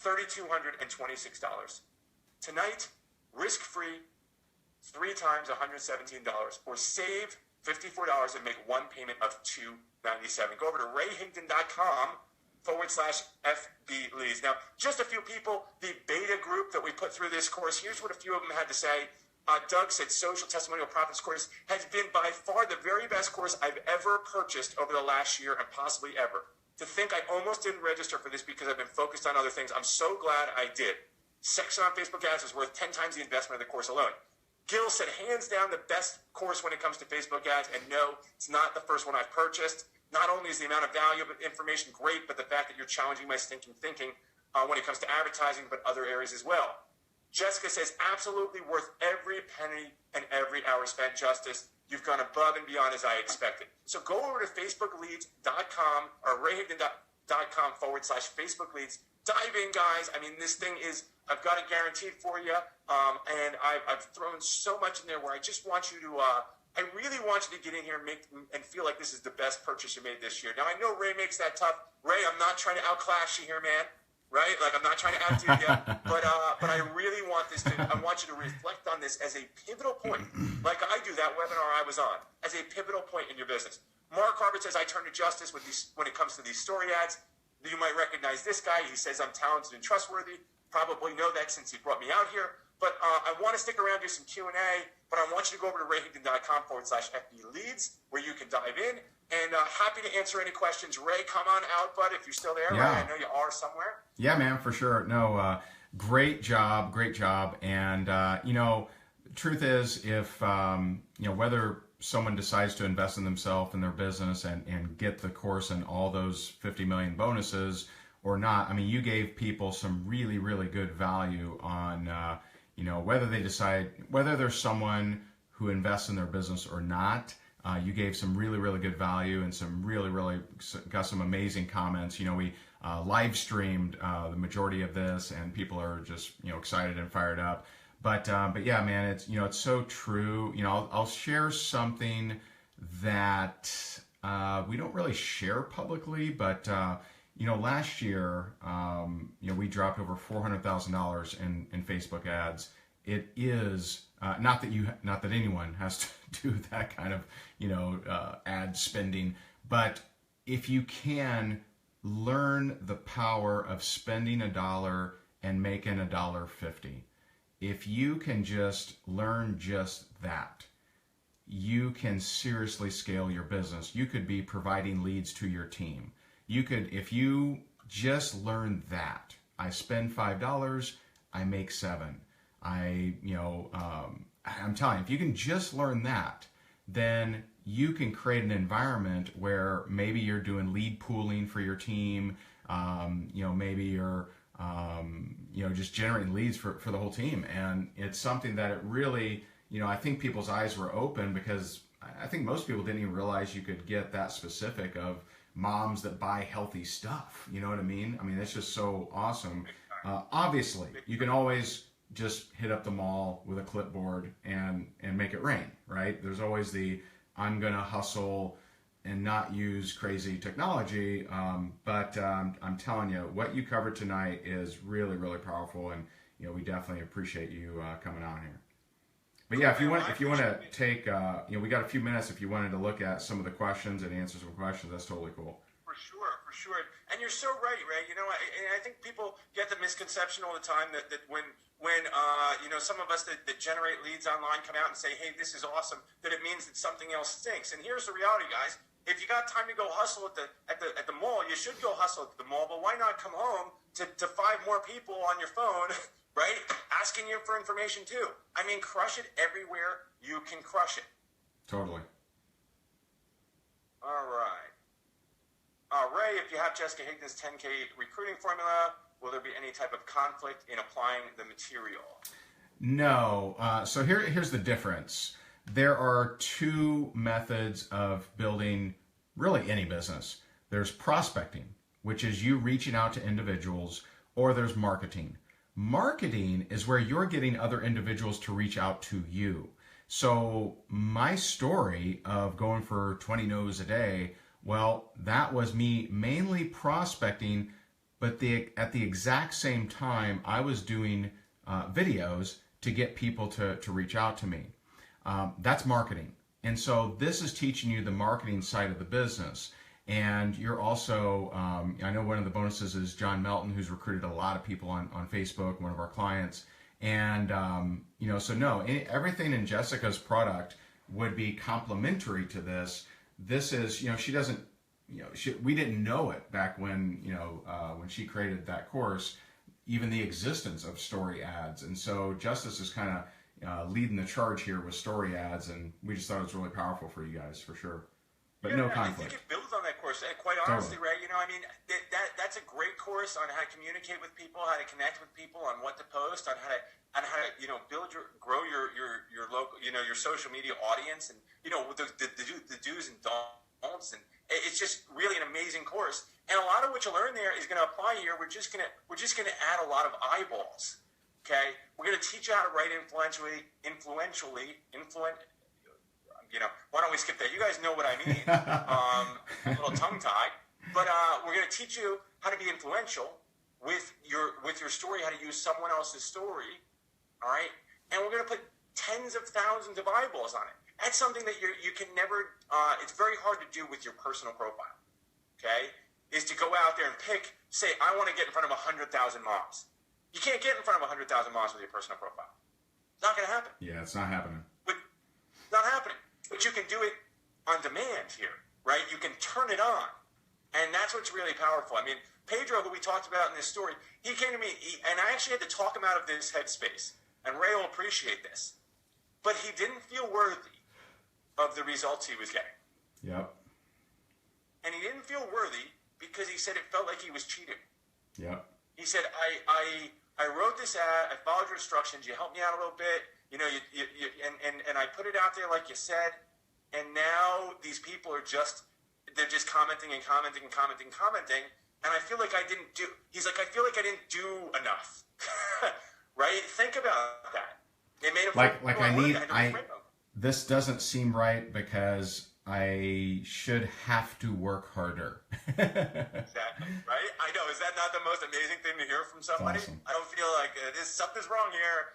S2: $3,226. Tonight, risk-free, 3 times $117, or save $54 and make one payment of $297. Go over to rayhigdon.com/FBleads. Now, just a few people, the beta group that we put through this course, here's what a few of them had to say. Doug said Social Testimonial Profits course has been by far the very best course I've ever purchased over the last year and possibly ever. To think I almost didn't register for this because I've been focused on other things. I'm so glad I did. Section on Facebook ads is worth 10 times the investment of the course alone. Gil said, hands down, the best course when it comes to Facebook ads. And no, it's not the first one I've purchased. Not only is the amount of value of information great, but the fact that you're challenging my stinking thinking when it comes to advertising, but other areas as well. Jessica says, absolutely worth every penny and every hour spent, Justice. You've gone above and beyond as I expected. So go over to facebookleads.com or rayhagan.com/Facebook leads. Dive in, guys. I mean, this thing is, I've got it guaranteed for you. And I've thrown so much in there where I just want you to, I really want you to get in here and feel like this is the best purchase you made this year. Now, I know Ray makes that tough. Ray, I'm not trying to outclass you here, man. Right? Like, I'm not trying to outdo you, but I really want this I want you to reflect on this as a pivotal point, like I do that webinar I was on, as a pivotal point in your business. Mark Harvard says, I turn to Justice when it comes to these story ads. You might recognize this guy. He says, I'm talented and trustworthy. Probably know that since he brought me out here. But I want to stick around, do some Q&A, but I want you to go over to rayhagan.com/FB leads, where you can dive in. And happy to answer any questions. Ray, come on out, bud, if you're still there.
S1: Yeah.
S2: Ray, I know you are somewhere.
S1: Yeah, man, for sure. No, great job. And, truth is, if, whether someone decides to invest in themselves and their business and get the course and all those 50 million bonuses or not, I mean, you gave people some really, really good value on, whether they decide, whether there's someone who invests in their business or not. You gave some really, really good value and some really, really got some amazing comments. We live streamed the majority of this, and people are just excited and fired up. But yeah, man, it's so true. I'll share something that we don't really share publicly, but last year we dropped over $400,000 in Facebook ads. It is not that anyone has to do that kind of ad spending, but if you can learn the power of spending $1 and making $1.50, if you can just learn just that, you can seriously scale your business. You could be providing leads to your team. You could, if you just learn that, I spend $5, I make $7. I'm telling you, if you can just learn that, then you can create an environment where maybe you're doing lead pooling for your team. Maybe you're, just generating leads for the whole team. And it's something that it really, I think people's eyes were open, because I think most people didn't even realize you could get that specific of moms that buy healthy stuff. You know what I mean? I mean, it's just so awesome. Obviously, you can always just hit up the mall with a clipboard and make it rain, right? There's always I'm gonna hustle and not use crazy technology, but I'm telling you, what you covered tonight is really, really powerful, and we definitely appreciate you coming on here. But yeah, if you want to take, we got a few minutes. If you wanted to look at some of the questions and answer some questions, that's totally cool.
S2: For sure. And you're so right, Ray. I think people get the misconception all the time that when some of us that generate leads online come out and say, hey, this is awesome, that it means that something else stinks. And here's the reality, guys. If you got time to go hustle at the mall, you should go hustle at the mall. But why not come home to 5 more people on your phone, right, asking you for information too? I mean, crush it everywhere you can crush it.
S1: Totally.
S2: All right. Ray, if you have Jessica Hign's 10K recruiting formula, will there be any type of conflict in applying the material?
S1: No. So here's the difference. There are 2 methods of building really any business. There's prospecting, which is you reaching out to individuals, or there's marketing. Marketing is where you're getting other individuals to reach out to you. So my story of going for 20 no's a day, well, that was me mainly prospecting, but at the exact same time, I was doing videos to get people to reach out to me. That's marketing. And so this is teaching you the marketing side of the business. And you're also, I know one of the bonuses is John Melton, who's recruited a lot of people on Facebook, one of our clients. And, so no, everything in Jessica's product would be complementary to this. This is, she doesn't, we didn't know it back when, when she created that course, even the existence of story ads. And so Justice is kind of leading the charge here with story ads, and we just thought it was really powerful for you guys, for sure. But no conflict.
S2: I think it builds on that course. Quite honestly, Ray, that's a great course on how to communicate with people, how to connect with people, on what to post, on how to grow your local, your social media audience, and the do's and don'ts, and it's just really an amazing course. And a lot of what you learn there is going to apply here. We're just gonna add a lot of eyeballs. Okay, we're going to teach you how to write influentially. Why don't we skip that? You guys know what I mean. A little tongue-tied. But we're going to teach you how to be influential with your story, how to use someone else's story, all right? And we're going to put tens of thousands of eyeballs on it. That's something that you can never, it's very hard to do with your personal profile, okay? Is to go out there and say, I want to get in front of 100,000 moms. You can't get in front of 100,000 moms with your personal profile. It's not going to happen.
S1: Yeah, it's not happening.
S2: It's not happening. But you can do it on demand here, right? You can turn it on. And that's what's really powerful. I mean, Pedro, who we talked about in this story, he came to me, and I actually had to talk him out of this headspace. And Ray will appreciate this. But he didn't feel worthy of the results he was getting.
S1: Yep.
S2: And he didn't feel worthy because he said it felt like he was cheating.
S1: Yep.
S2: He said, I wrote this ad, I followed your instructions, you helped me out a little bit, and I put it out there like you said, and now these people are they're just commenting and commenting and commenting and commenting, and I feel like I didn't do enough. Right? Think about that. It made him
S1: this doesn't seem right because I should have to work harder.
S2: Exactly, right? I know. Is that not the most amazing thing to hear from somebody?
S1: Awesome.
S2: I don't feel like something's wrong here.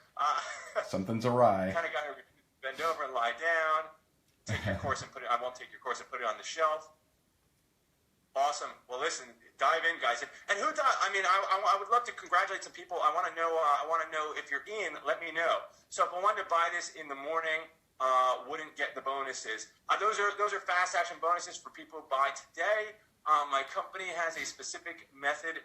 S1: Something's awry.
S2: Kind of got to bend over and lie down. Take your course and I won't take your course and put it on the shelf. Awesome. Well, listen, dive in, guys. And who does? I mean, I would love to congratulate some people. I want to know. If you're in. Let me know. So if I wanted to buy this in the morning, wouldn't get the bonuses. Those are fast action bonuses for people who buy today. My company has a specific method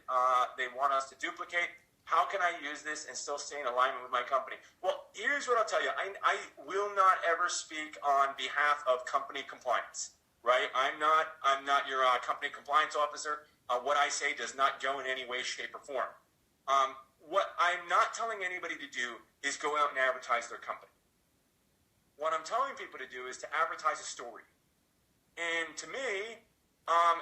S2: they want us to duplicate. How can I use this and still stay in alignment with my company? Well, here's what I'll tell you. I will not ever speak on behalf of company compliance, right? I'm not your company compliance officer. What I say does not go in any way, shape, or form. What I'm not telling anybody to do is go out and advertise their company. What I'm telling people to do is to advertise a story. And to me,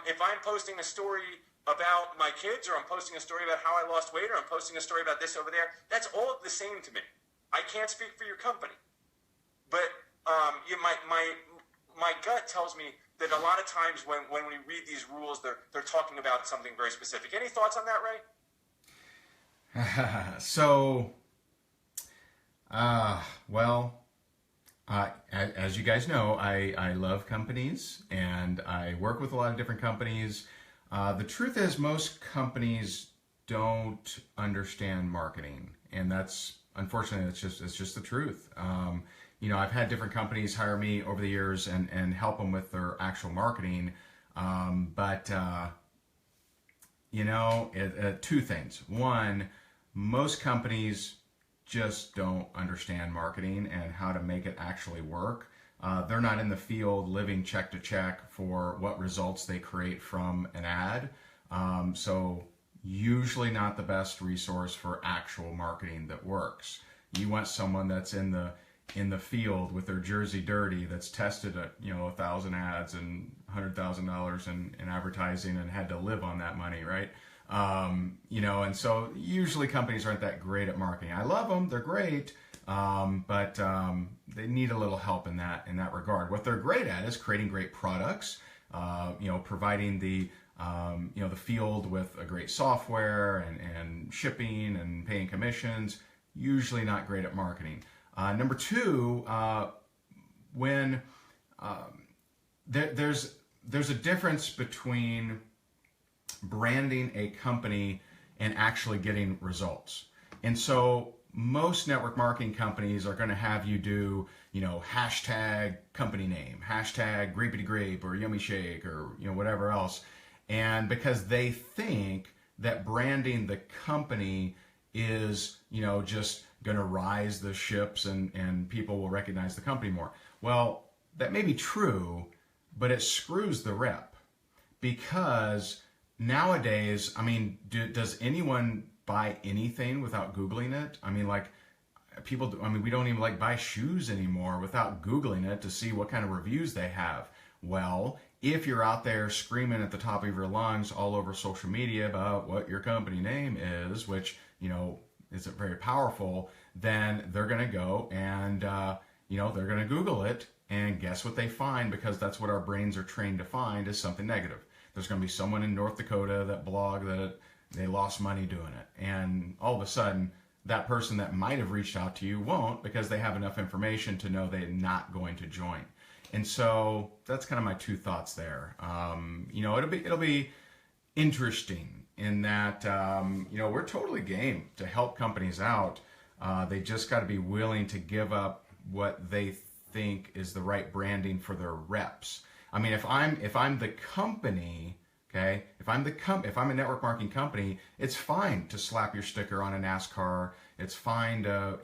S2: if I'm posting a story about my kids, or I'm posting a story about how I lost weight, or I'm posting a story about this over there, that's all the same to me. I can't speak for your company. But my gut tells me that a lot of times when we read these rules, they're talking about something very specific. Any thoughts on that, Ray?
S1: As you guys know, I love companies, and I work with a lot of different companies. The truth is, most companies don't understand marketing, and unfortunately, it's just the truth. I've had different companies hire me over the years and help them with their actual marketing, but two things. One, most companies just don't understand marketing and how to make it actually work. They're not in the field living check to check for what results they create from an ad. So usually not the best resource for actual marketing that works. You want someone that's in the field with their jersey dirty, that's tested 1,000 ads and $100,000 in advertising and had to live on that money, right? And so usually companies aren't that great at marketing. I love them; they're great, but they need a little help in that regard. What they're great at is creating great products, providing the field with a great software and shipping and paying commissions. Usually not great at marketing. Number two, when there's a difference between branding a company and actually getting results. And so most network marketing companies are going to have you do, hashtag company name, hashtag grapey grape or yummy shake or, whatever else. And because they think that branding the company is, just going to rise the ships and people will recognize the company more. Well, that may be true, but it screws the rep, because nowadays, does anyone buy anything without Googling it? People do, we don't even buy shoes anymore without Googling it to see what kind of reviews they have. Well, if you're out there screaming at the top of your lungs all over social media about what your company name is, which, isn't very powerful, then they're going to go and, they're going to Google it, and guess what they find? Because that's what our brains are trained to find, is something negative. There's going to be someone in North Dakota that blogged that they lost money doing it. And all of a sudden, that person that might have reached out to you won't, because they have enough information to know they're not going to join. And so that's kind of my two thoughts there. It'll be interesting in that, we're totally game to help companies out. They just got to be willing to give up what they think is the right branding for their reps. If I'm the company, okay, if I'm a network marketing company, it's fine to slap your sticker on a NASCAR. It's fine to,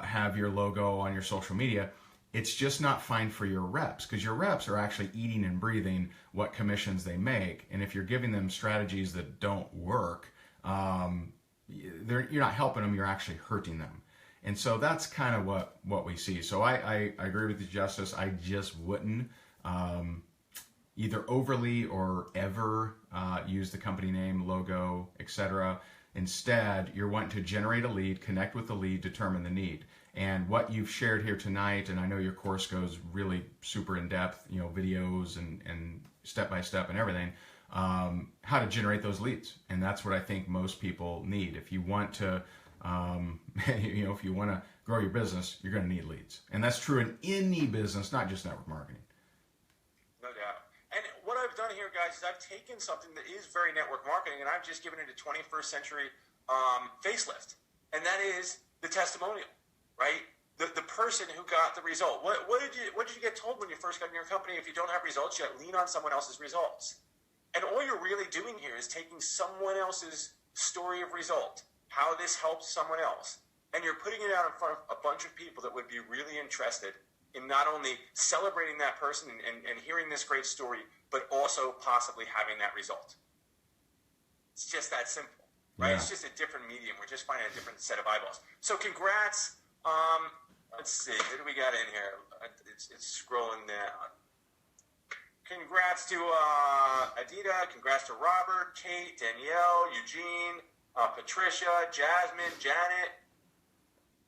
S1: have your logo on your social media. It's just not fine for your reps, because your reps are actually eating and breathing what commissions they make. And if you're giving them strategies that don't work, you're not helping them, you're actually hurting them. And so that's kind of what we see. So I agree with you, Justice. I just wouldn't either overly or ever use the company name, logo, etc. Instead, you're wanting to generate a lead, connect with the lead, determine the need. And what you've shared here tonight, and I know your course goes really super in depth, videos and step by step and everything, how to generate those leads. And that's what I think most people need. If you want to, if you want to grow your business, you're going to need leads. And that's true in any business, not just network marketing.
S2: No doubt. And what I've done here, guys, is I've taken something that is very network marketing, and I've just given it a 21st century facelift. And that is the testimonial, right? The person who got the result. What did you get told when you first got in your company? If you don't have results yet, lean on someone else's results. And all you're really doing here is taking someone else's story of result, how this helps someone else, and you're putting it out in front of a bunch of people that would be really interested in not only celebrating that person and hearing this great story, but also possibly having that result. It's just that simple, right? Yeah. It's just a different medium. We're just finding a different set of eyeballs. So congrats. Let's see. What do we got in here? It's scrolling down. Congrats to Adita. Congrats to Robert, Kate, Danielle, Eugene, Patricia, Jasmine, Janet,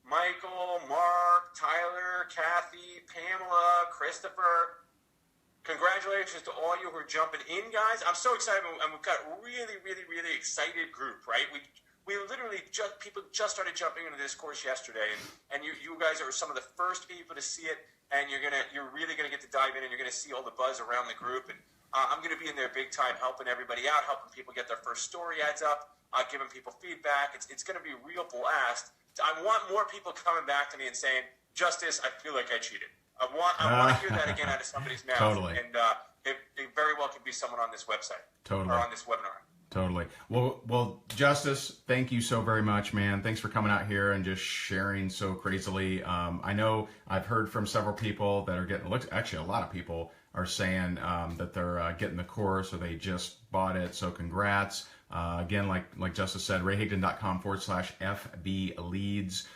S2: Michael, Mark, Tyler, Kathy, Pamela, Christopher. Congratulations to all you who are jumping in, guys. I'm so excited, and we've got a really, really, really excited group, right? We literally people just started jumping into this course yesterday, and you guys are some of the first people to see it, and you're really gonna get to dive in, and you're gonna see all the buzz around the group, and I'm gonna be in there big time, helping everybody out, helping people get their first story ads up, giving people feedback. It's gonna be a real blast. I want more people coming back to me and saying, Justice, I feel like I cheated. I want to hear that again out of somebody's mouth.
S1: Totally.
S2: And it very well could be someone on this website.
S1: Totally.
S2: Or on this webinar.
S1: Totally. Well, Justice, thank you so very much, man. Thanks for coming out here and just sharing so crazily. I know I've heard from several people that are actually a lot of people are saying that they're getting the course or they just bought it. So congrats. Again, like Justice said, rayhigdon.com/FB leads.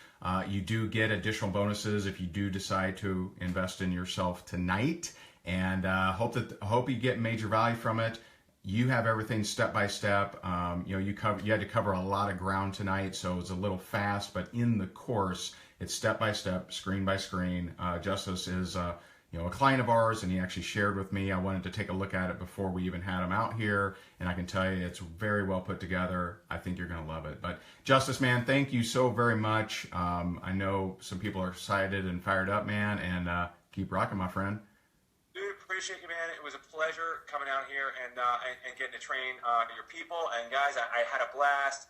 S1: You do get additional bonuses if you do decide to invest in yourself tonight, and hope you get major value from it. You have everything step by step. You had to cover a lot of ground tonight, so it's a little fast. But in the course, it's step by step, screen by screen. Justice is a client of ours, and he actually shared with me. I wanted to take a look at it before we even had him out here, and I can tell you it's very well put together. I think you're going to love it. But Justice, man, thank you so very much. I know some people are excited and fired up, man, and keep rocking, my friend.
S2: Dude, appreciate you, man. It was a pleasure coming out here and getting to train your people. And guys, I had a blast.